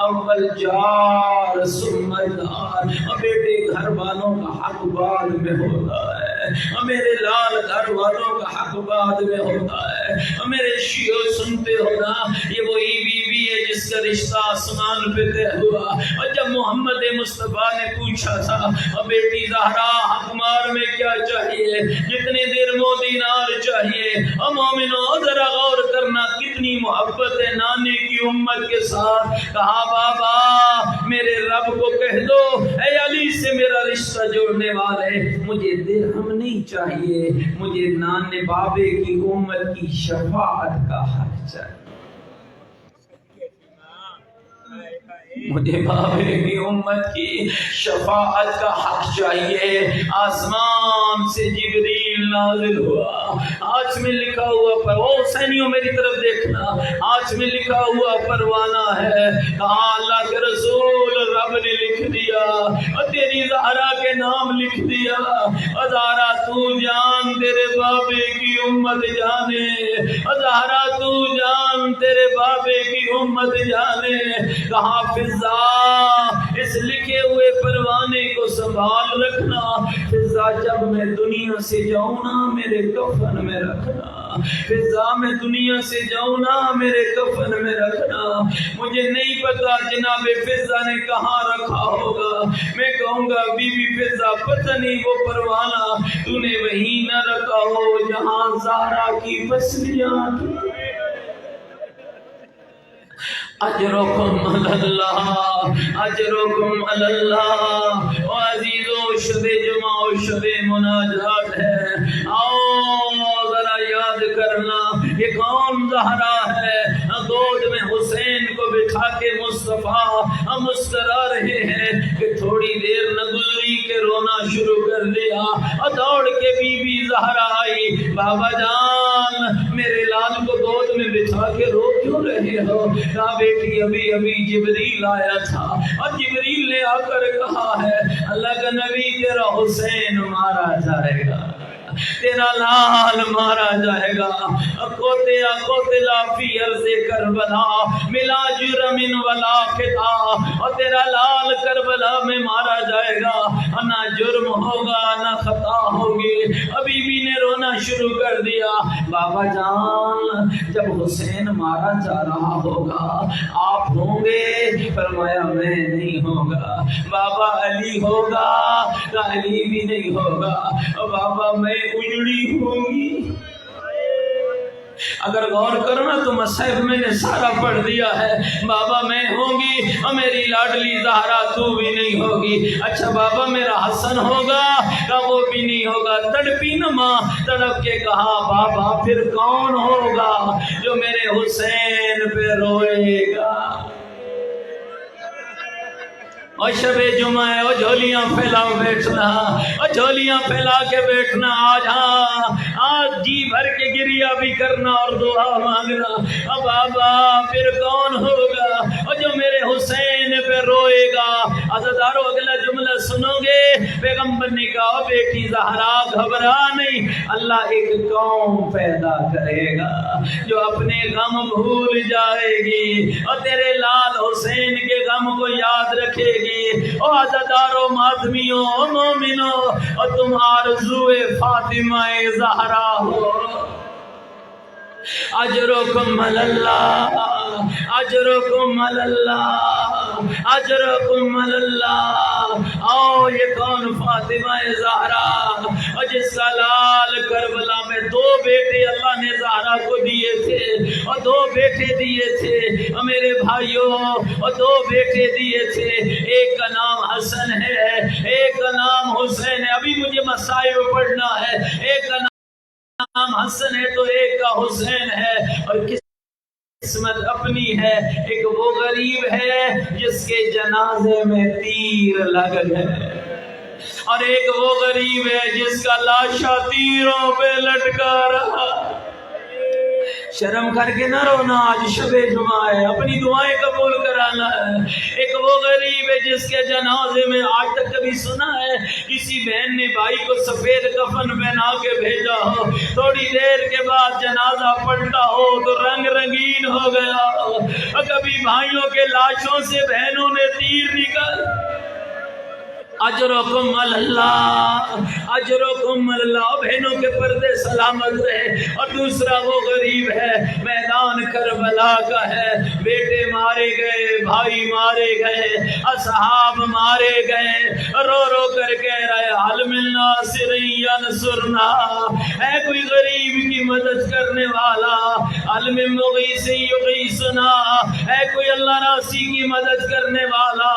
اول جار ثم دار، اور بیٹے گھر والوں کا حق بعد میں ہوتا ہے، اور میرے لال گھر والوں کا حق بعد میں ہوتا ہے۔ اور میرے شیعوں سنتے ہو نا، یہ وہی بیوی ہے جس کا رشتہ آسمان پہ طے ہوا۔ اور جب محمد مصطفیٰ نے پوچھا تھا اور بیٹی زہرا حق مار میں کیا چاہیے، جتنے درم و دینار چاہیے، اور مومنوں ذرا غور کرنا کتنی محبت ہے نانے کی امت کے ساتھ۔ کہا بابا میرے رب کو کہہ دو اے علی سے میرا رشتہ جوڑنے والے، مجھے درہم نہیں چاہیے، مجھے نانے بابے کی امت کی شفاعت کا حق چاہیے، مجھے بابے کی امت کی شفاعت کا حق چاہیے۔ آسمان سے جبریل نازل ہوا، آج میں لکھا ہوا پر او حسینیوں میری طرف دیکھنا، آج میں لکھا ہوا پروانہ ہے۔ کہا اللہ کے رسول رب نے لکھ دیا اور تیری زہرا کے نام لکھ دیا، اور زہرا تو جان تیرے بابے کی امت جانے، اور زہرا تو جان تیرے بابے کی امت جانے۔ کہا فضا اس لکھے ہوئے پروانے کو سنبھال رکھنا، فضا جب میں دنیا سے جاؤں نا میرے کفن میں رکھنا، فضا میں دنیا سے جاؤں نا میرے کفن میں رکھنا۔ مجھے نہیں پتا جناب فضا نے کہاں رکھا ہوگا، میں کہوں گا بی بی فضا پتہ نہیں وہ پروانہ تو نے وہیں نہ رکھا ہو جہاں زہرا کی پسلیاں تھی۔ اجرکم اللہ، اجرکم اللہ۔ و عزیزو شب جمعہ و شب مناجات ہے، آؤ ذرا یاد کرنا یہ کون زہرا ہے۔ گود میں حسین کو بٹھا کے مصطفیٰ مسکرا رہے ہیں کہ تھوڑی دیر نہ گزری کہ رونا شروع کر دیا، اور دوڑ کے بی بی زہرا آئی، بابا جان میرے لال کو گود میں بٹھا کے رو کیوں رہے ہو؟ کہا بیٹی ابھی ابھی جبریل آیا تھا، اور جبریل نے آ کر کہا ہے اللہ کا نبی تیرا حسین مارا جائے گا، تیرا لال مارا جائے گا، قتل فی ارض کربلا ملا جرم ولا خطا، اور تیرا لال کربلا میں مارا جائے گا، نہ جرم ہوگا نہ خطا ہوگی۔ ابھی بھی نے رونا شروع کر دیا، بابا جان جب حسین مارا جا رہا ہوگا آپ ہوں گے؟ فرمایا میں نہیں ہوگا۔ بابا علی ہوگا؟ علی بھی نہیں ہوگا۔ بابا میں اجڑی ہوں گی؟ اگر غور کرو نا تو مصحف میں نے سارا پڑھ دیا ہے، بابا میں ہوں گی اور میری لاڈلی زہرا تو بھی نہیں ہوگی۔ اچھا بابا میرا حسن ہوگا؟ کہ وہ بھی نہیں ہوگا۔ تڑپی نہ ماں، تڑپ کے کہا بابا پھر کون ہوگا جو میرے حسین پہ روئے گا؟ اور شب جمعہ ہے، اور جھولیاں پھیلاؤ بیٹھنا، اور جھولیاں پھیلا کے بیٹھنا، آج ہاں آج جی بھر کے گریا بھی کرنا اور دعا مانگنا۔ اب بابا پھر کون ہوگا اور جو میرے حسین پہ روئے گا؟ عزیزارو اگلا جملہ سنو گے، پیغمبر نے کہا بیٹی زہرا گھبرا نہیں، اللہ ایک قوم پیدا کرے گا جو اپنے غم بھول جائے گی اور تیرے لال حسین کے غم کو یاد رکھے گی۔ او عزیزارو ماتمیوں مومنوں، اور تم آرزوئے فاطمہ زہرا ہو۔ اجرکم اللہ، اجرکم اللہ، اجرکم اللہ۔ آؤ یہ کون فاطمہ زہرا، اور جس کا لال کربلا میں دو بیٹے اللہ نے زہرا کو دیے تھے، اور دو بیٹے دیے تھے اور میرے بھائیوں، اور دو بیٹے دیے تھے، ایک کا نام حسن ہے ایک کا نام حسین ہے۔ ابھی مجھے مسائل پڑھنا ہے، ایک کا نام حسن ہے تو ایک کا حسین ہے، اور قسمت اپنی ہے، ایک وہ غریب ہے جس کے جنازے میں تیر لگ گئے، اور ایک وہ غریب ہے جس کا لاشا تیروں پہ لٹکا رہا۔ شرم کر کے نہ رونا، آج شب جمعہ ہے، اپنی دعائیں قبول کرانا ہے۔ ایک وہ غریب ہے جس کے جنازے میں آج تک کبھی سنا ہے کسی بہن نے بھائی کو سفید کفن پہنا کے بھیجا ہو، تھوڑی دیر کے بعد جنازہ پلٹا ہو تو رنگ رنگین ہو گیا ہو، اور کبھی بھائیوں کے لاشوں سے بہنوں نے تیر نکال۔ اجرکم اللہ، اجرکم اللہ، بہنوں کے پردے سلامت رہے۔ اور دوسرا وہ غریب ہے میدان کربلا کا ہے، بیٹے مارے گئے، بھائی مارے گئے، اصحاب مارے گئے، رو رو کر کہہ رہے حل من ناصر ینصرنا، ہے کوئی غریب کی مدد کرنے والا، حل من مغیث یغیثنا، ہے کوئی اللہ راسی کی مدد کرنے والا۔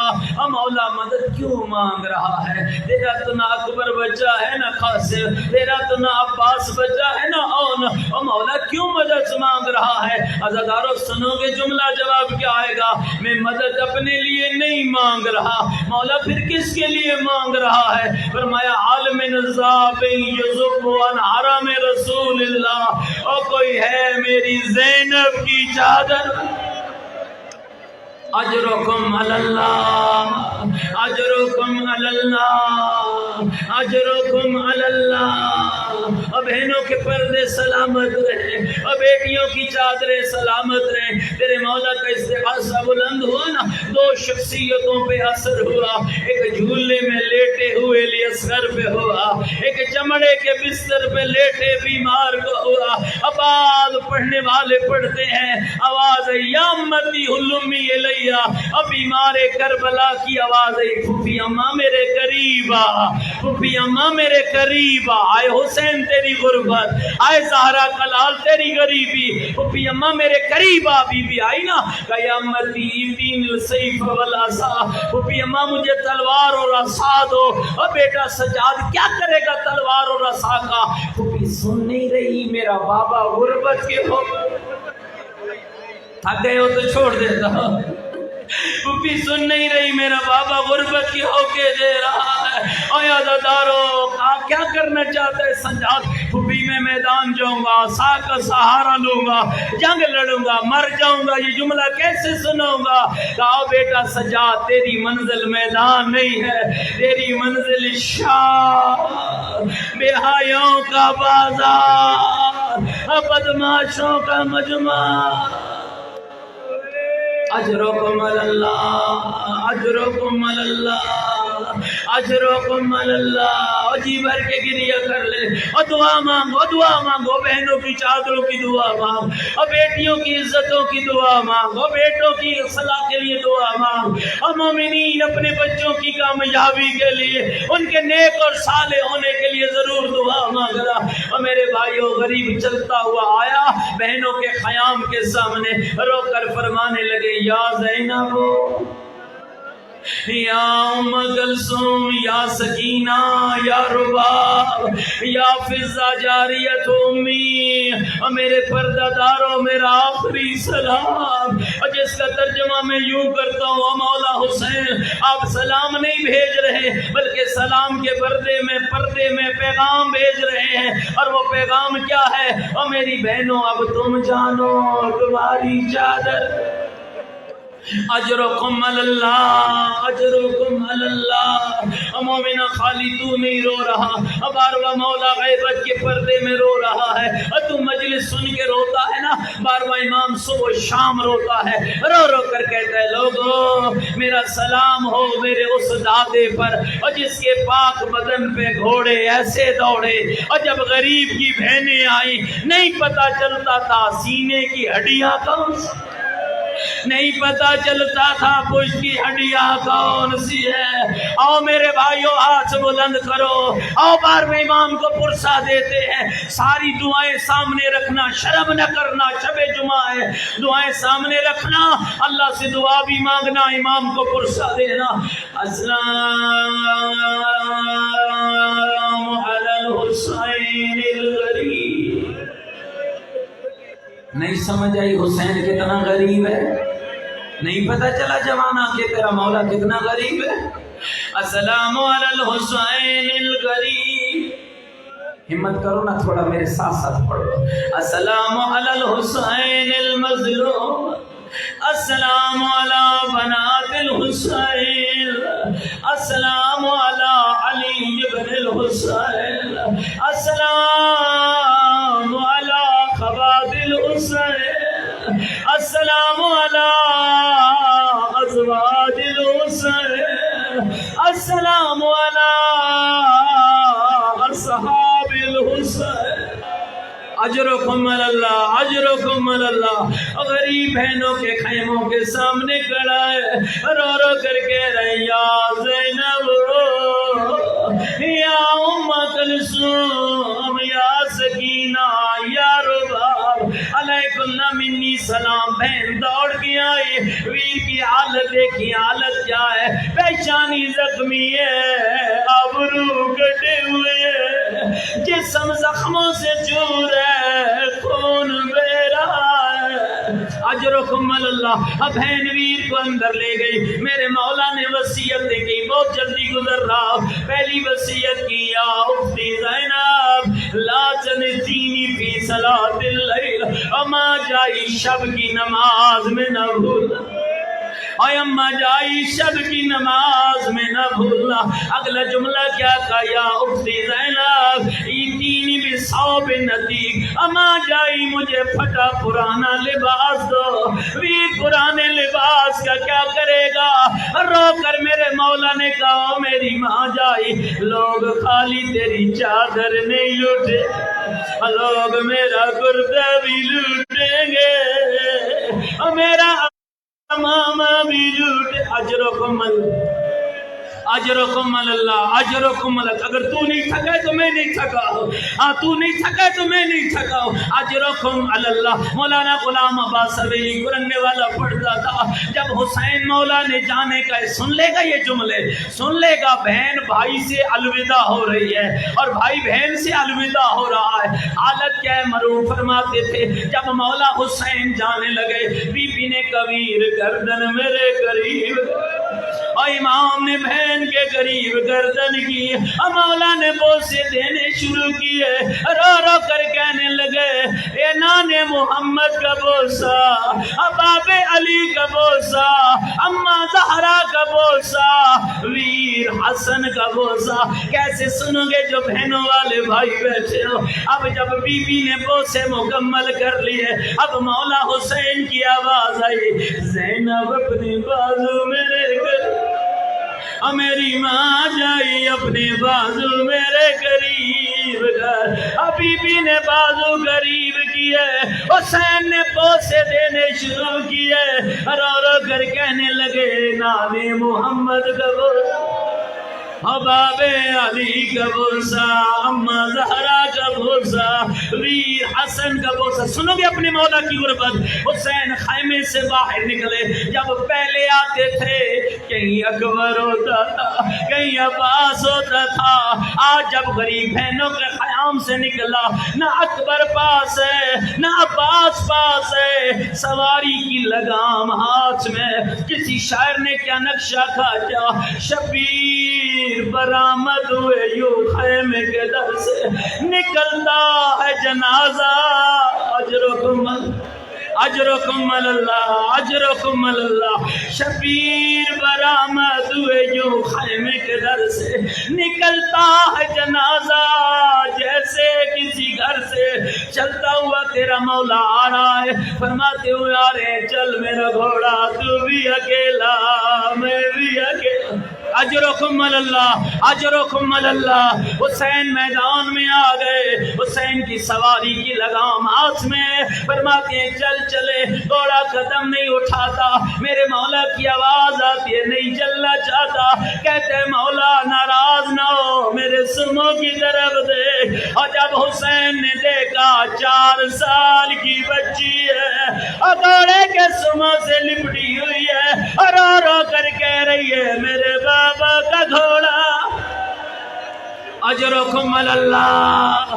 مولا مدد کیوں مانگ رہا ہے؟ تیرا تو نہ اکبر بچہ ہے نہ قاسم، تیرا تو نہ عباس بچہ ہے نہ اون، اور مولا کیوں مدد مانگ رہا ہے؟ عزادارو سنو گے جملہ جواب کیا آئے گا؟ میں مدد اپنے لیے نہیں مانگ رہا، مولا پھر کس کے لیے مانگ رہا ہے؟ فرمایا عالم نذاب یذب عن حرم رسول اللہ، اور کوئی ہے میری زینب کی چادر۔ اجرکم علی اللہ، اجرکم علی اللہ، اجرکم علی اللہ۔ اور بہنوں کے پردے سلامت رہے، اور بیٹیوں کی چادریں سلامت رہیں۔ تیرے مولا کا استغاثہ بلند ہوا نا، دو شخصیتوں پہ اثر ہوا، ایک جھولے میں لیٹے ہوئے لیے اصغر پہ ہوا، ایک چمڑے کے بستر پہ لیٹے بیمار کو ہوا۔ آواز پڑھنے والے پڑھتے ہیں، آواز یا امتی حلمی الیہ، اب بیمار کربلا کی آواز ہے، پھوپھی اماں میرے قریب آ، پھوپھی اماں میرے قریب آ، آئے حسین تیری غربت، آئے زہرا کلال تیری غریبی، پھوپھی اماں میرے قریب آ۔ بی بی آئی نا کہ یا امتی دین السیف والعصا، پھوپھی اماں مجھے تلوار اور عصا دو۔ اور بیٹا سجاد کیا کرے گا تلوار اور عصا کا؟ پھوپھی سن نہیں رہی میرا بابا غربت کے ہو، تھک گئے ہو تو چھوڑ دیتا ہوں، پھوپھی سن نہیں رہی میرا بابا غربت کی ہو کے دے رہا ہے۔ اور عزادارو کیا کرنا چاہتا ہے سجاد؟ پھوپھی میں میدان جاؤں گا، سا کا سہارا لوں گا، جنگ لڑوں گا، مر جاؤں گا، یہ جملہ کیسے سنوں گا؟ کہا بیٹا سجاد تیری منزل میدان نہیں ہے، تیری منزل شام، بے حیاؤں کا بازار، بدماشوں کا مجمع۔ اجرکم علی اللہ، اجرکم علی اللہ، اجرکم علی اللہ۔ اور جی بھر کے گریہ کر لے، اور دعا مانگو، دعا مانگو، بہنوں کی چادروں کی دعا مانگ، اور بیٹیوں کی عزتوں کی دعا مانگ، اور بیٹوں کی اصلاح کے لیے دعا مانگ، اور مومنین اپنے بچوں کی کامیابی کے لیے، ان کے نیک اور صالح ہونے کے لیے ضرور دعا مانگنا۔ اور میرے بھائیوں غریب چلتا ہوا آیا بہنوں کے خیام کے سامنے، رو کر فرمانے لگے یا زینب، یا ام کلثوم، یا سکینہ، یا رباب، یا فضہ جاریت امی، اور میرے پردہ داروں میرا آخری سلام۔ اور جس کا ترجمہ میں یوں کرتا ہوں، مولا حسین آپ سلام نہیں بھیج رہے بلکہ سلام کے پردے میں پیغام بھیج رہے ہیں، اور وہ پیغام کیا ہے؟ اور میری بہنوں اب تم جانو تمہاری چادر۔ اجرکم علی اللہ، اجرکم علی اللہ۔ مومنہ خالی تو نہیں رو رہا، اب بارواں مولا غیبت کے پردے میں رو رہا ہے، اور تو مجلس سن کے روتا ہے نا، بارواں امام صبح و شام روتا ہے، رو رو کر کہتا ہے لوگو میرا سلام ہو میرے اس دادے پر، اور جس کے پاک بدن پہ گھوڑے ایسے دوڑے، اور جب غریب کی بہنیں آئیں نہیں پتا چلتا تھا سینے کی ہڈیاں کون سی، نہیں پتا چلتا تھا پشت کی ہڈیاں کون سی ہے۔ آؤ میرے بھائیو ہاتھ بلند کرو، آؤ بارہویں امام کو پرسہ دیتے ہیں، ساری دعائیں سامنے رکھنا، شرم نہ کرنا، شب جمعہ ہے، دعائیں سامنے رکھنا، اللہ سے دعا بھی مانگنا، امام کو پرسہ دینا۔ السلام علی الحسین الغریب۔ نہیں سمجھ آئی حسین کتنا غریب ہے؟ نہیں پتا چلا جوانہ کہ تیرا مولا کتنا غریب ہے؟ السلام علی الحسین الغریب۔ ہمت کرو نا تھوڑا میرے ساتھ ساتھ پڑھو. السلام علی الحسین المظلوم، السلام علی بنات الحسین، السلام علی علی بن الحسین، السلام علی خواد الحسین، السلام علی ازواج الحسین، السلام علی اصحاب الحسین. اجرکم اللہ، اجرکم اللہ. غریب بہنوں کے خیموں کے سامنے کھڑا ہے، رو رو کر کہہ رہے یا زینب، یا ام کلثوم، یا سکینہ، یا رباب، علیکم منی سلام. بہن دوڑ کے آئی، ویر کی حالت دیکھی، حالت کیا ہے؟ پیشانی زخمی ہے، ابرو کٹے ہوئے ہیں، جسم زخموں سے چور ہے، خون بہ رہا ہے. اجرکم اللہ. اب بہن ویر کو اندر لے گئی. میرے مولا نے وصیت کی، بہت جلدی گزر رہا. پہلی وصیت کی یا اختی زینب لا تنسینی فی صلاۃ اللیل، اما جائی شب کی نماز میں نہ بھولنا، اے اماں جائی شب کی نماز میں نہ بھولنا. اگلا جملہ کیا کہا؟ یا اختی زینب ایتینی بثوب نتیق، اماں جائی مجھے پھٹا پرانا لباس دو. ویر پرانے لباس کا کیا کرے گا؟ رو کر میرے مولا نے کہا میری ماں جائی لوگ خالی تیری چادر نہیں لوٹے، لوگ میرا کرتا بھی لوٹیں گے، میرا ماما بھی لوٹے. اجرکم اجرکم اللہ، اجرکم اللہ. اگر تو نہیں تھکا تو میں نہیں تھکا ہوں، تو نہیں تھکا تو میں نہیں تھکا ہوں. اجرکم اللہ. مولانا غلام عباس حویلی گرنگے والا پڑھتا تھا، جب حسین مولا نے جانے کا سن لے گا، یہ جملے سن لے گا، بہن بھائی سے الوداع ہو رہی ہے اور بھائی بہن سے الوداع ہو رہا ہے. حالت کیا ہے؟ مرحوم فرماتے تھے جب مولا حسین جانے لگے، بی بی نے کویر گردن میرے قریب، اور امام نے بہن کے قریب گردن کی، مولا نے بوسے دینے شروع کیے، رو رو کر کہنے لگے اے نانے محمد کا بوسا، اباب علی کا بوسا، اماں زہرا کا بوسا، ویر حسن کا بوسا. کیسے سنو گے جو بہنوں والے بھائی بیٹھے ہو؟ اب جب بی بی نے بوسے مکمل کر لیے، اب مولا حسین کی آواز آئی زینب اپنے بازو میرے قریب، میری ماں جائی اپنے بازو میرے قریب کر. بی بی نے بازو قریب کیے، حسین نے بوسے دینے شروع کیے، رو رو کر کہنے لگے نانے محمد کا بوسا، اباب علی کا بوسا، اماں زہرا کا بوسا، ویر حسن کا بوسا. سنو گے اپنے مولا کی غربت. حسین خیمے سے باہر نکلے، جب پہلے آتے تھے کہیں اکبر ہوتا تھا، کہیں عباس ہوتا تھا. آج جب غریب بہنوں کے خیام سے نکلا، نہ اکبر پاس ہے نہ عباس پاس ہے، سواری کی لگام ہاتھ میں. کسی شاعر نے کیا نقشہ کھایا، شبیر برآمد ہوئے یوں خیمے کے در سے، نکلتا ہے جنازہ. اجرکم اجرکم اللہ، اجرکم اللہ. شبیر برآمد ہوئے یوں خیمے کے در سے، نکلتا ہے جنازہ جیسے کسی گھر سے چلتا ہوا تیرا مولا آ رہا ہے. فرماتے ہوئے آ رہے ہیں چل میرا گھوڑا، تو بھی اکیلا میں بھی اکیلا. اجرکم اللہ، اجرکم اللہ. حسین میدان میں آ گئے، حسین کی سواری کی لگام ہاتھ میں. فرماتے ہیں چل چلے، گھوڑا قدم نہیں اٹھاتا. میرے مولا کی آواز آتی ہے نہیں چلنا چاہتا. کہتے ہیں مولا ناراض نہ ہو، میرے سموں کی طرف دیکھ. اور جب حسین نے دیکھا 4 سال کی بچی ہے، اور گھوڑے کے سموں سے لپٹی ہوئی ہے، اور رو رو کر کہہ رہی ہے میرے بابا کا گھوڑا. اجرکم اللہ.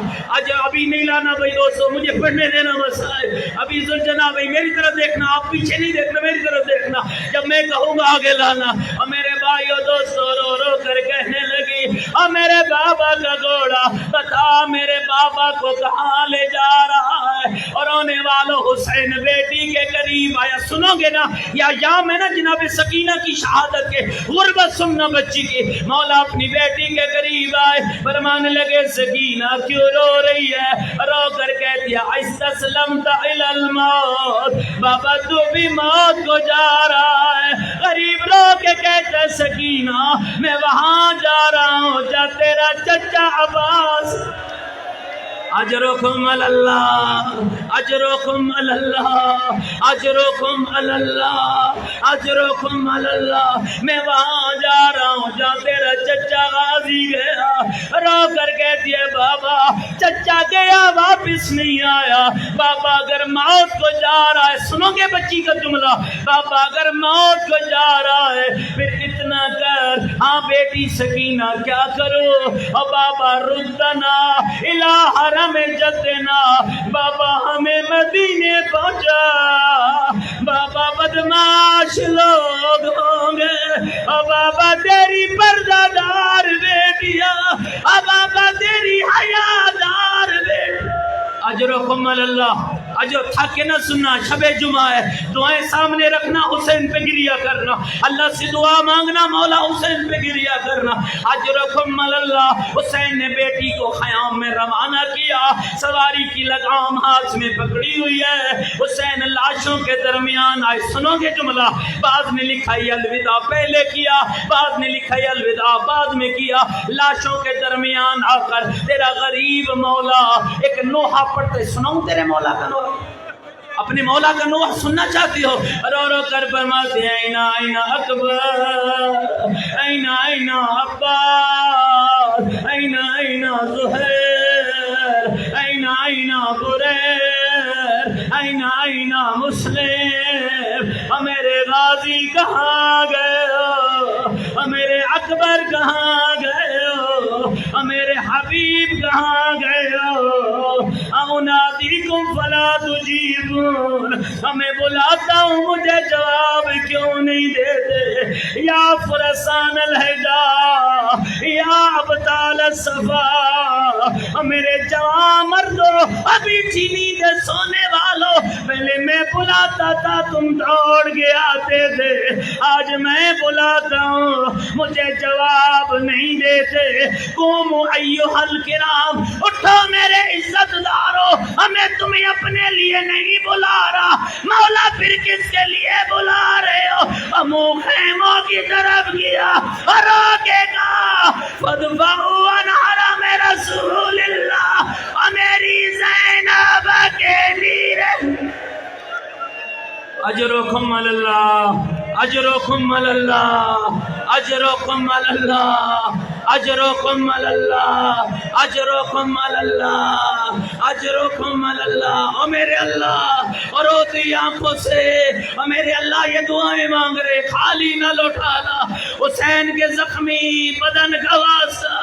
ابھی نہیں لانا بھائی دوستو، مجھے پڑھنے دینا مسائل. ابھی ذوالجناب بھائی میری طرف دیکھنا، آپ پیچھے نہیں دیکھنا، میری طرف دیکھنا. جب میں کہوں گا آگے لانا. اور میرے بھائیو دوستو رو رو کر کہنے لگی اور میرے بابا کا گھوڑا بتا میرے بابا کو کہاں لے جا رہا ہے؟ اور آنے والوں حسین بیٹی کے قریب آیا. سنو گے نا یا میں نا جناب سکینہ کی شہادت کے غربت سننا بچی کی. مولا اپنی بیٹی کے قریب آئے فرمانے لگے سکینہ کیوں رو رہی ہے؟ رو کر کہہ دیا استسلمت الی الموت. بابا تو بھی موت کو جا رہا ہے. غریب رو کے کہتا ہے سکینہ میں وہاں جا رہا ہوں جا تیرا چچا عباس. اجرکم اللہ اجرکم اللہ اجرکم اللہ اجرکم اللہ. میں وہاں جا رہا ہوں جہاں تیرا چچا غازی گیا. رو کر کہتی ہے بابا چچا گیا واپس نہیں آیا. بابا اگر موت کو جا رہا ہے, سنو گے بچی کا جملہ, بابا اگر موت کو جا رہا ہے پھر اتنا کر. ہاں بیٹی سکینہ کیا کرو؟ اور بابا ردنا الہ حرم جدنا. بابا ہمیں مدینے پہنچا. بابا بدماش لوگ ہوں گے. اور بابا تیری پردہ دار بیٹیاں, اور بابا تیری حیادار بیٹی. اجرکم اللہ. اجر تھک کے نہ سننا, شب جمعہ ہے, دعائیں سامنے رکھنا, حسین پہ گریا کرنا, اللہ سے دعا مانگنا مولا حسین پہ گریا کرنا. اجرکم اللہ. حسین نے بیٹی کو خیام میں روانہ کیا. سواری کی لگام ہاتھ میں پکڑی ہوئی ہے. حسین لاشوں کے درمیان آئے. سنو گے جملہ, بعض نے لکھا ہے الوداع پہلے کیا, بعض نے لکھا ہے الوداع بعد میں کیا. لاشوں کے درمیان آ کر تیرا غریب مولا ایک نوحہ پڑھتے. سناؤں تیرے مولا کا نوحہ؟ اپنے مولا کا نوحہ سننا چاہتی ہو؟ رو رو کر فرماتے ہیں اینا اینا اکبر, اینا اینا عباس, اینا اینا زہیر, اینا اینا بریر, اینا اینا مسلم. میرے غازی کہاں گئے ہو؟ میرے اکبر کہاں گئے ہو؟ میرے حبیب کہاں گئے ہو؟ انادیکم فلا تجیبون. میں بلاتا ہوں مجھے جواب کیوں نہیں دیتے؟ یا فرسان الہدا یا ابطال الصفا. میرے جوان مردوں ابھی چینی دے سونے والوں, پہلے میں بلاتا تھا تم دوڑ کے آتے تھے, آج میں بلاتا ہوں مجھے جواب نہیں دیتے. قوموا ایھا الکرام, اٹھو میرے عزت دارو, ہمیں تمہیں اپنے لیے نہیں بلا رہا. مولا پھر کس کے لیے بلا رہے ہو؟ منہ خیموں کی طرف کیا اور آگے کہا فادفعوا عن حرم رسول اللہ. میری زینب کے لیے اجرکم اللہ اجرکم اللہ اجرکم اللہ اجرکم اللہ اجرکم اللہ اجرکم اللہ. او میرے اللہ, اور روتی آنکھوں سے او میرے اللہ یہ دعائیں مانگ رہے, خالی نہ لوٹانا حسین کے زخمی بدن کا واسطہ.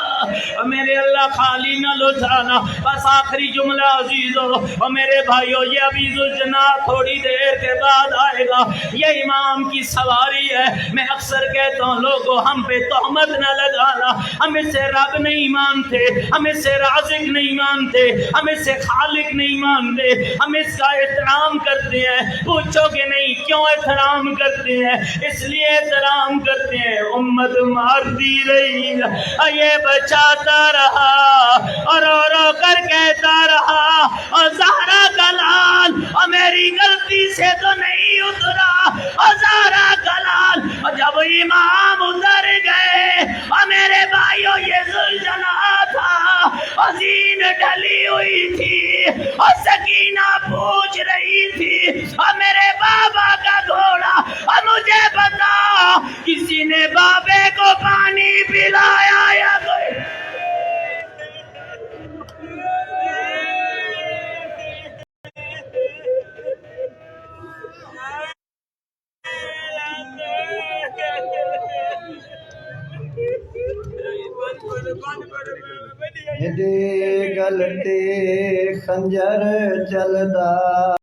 اور میرے اللہ خالی نہ لوٹانا. بس آخری جملہ عزیزو, اور میرے بھائیو یہ ابھی ذوالجناح تھوڑی دیر کے بعد آئے گا. یہ امام کی سواری ہے. میں اکثر کہتا ہوں لوگوں ہم پہ تہمت نہ لگانا. ہم اس سے رب نہیں مانتے, ہم اس سے رازق نہیں مانتے, ہم اس سے خالق نہیں مانتے. ہم اس کا احترام کرتے ہیں. پوچھو کہ نہیں کیوں احترام کرتے ہیں؟ اس لیے احترام کرتے ہیں امت مارتی رہی, یہ بچاتا رہا اور رو رو کر کہتا رہا, اور زہرا کا لال اور میری غلطی سے تو نہیں اترا, اور زہرا کا لال. اور جب امام اتر گئے اور میرے بھائیوں یہ ذوالجناح تھا, عظیم ڈھلی ہوئی تھی, اور سکینہ پوچھ رہی تھی اور میرے بابا کا گھوڑا. اور مجھے بتا کسی نے بابے کو پانی پلایا یا کوئی؟ گل تے خنجر چلدا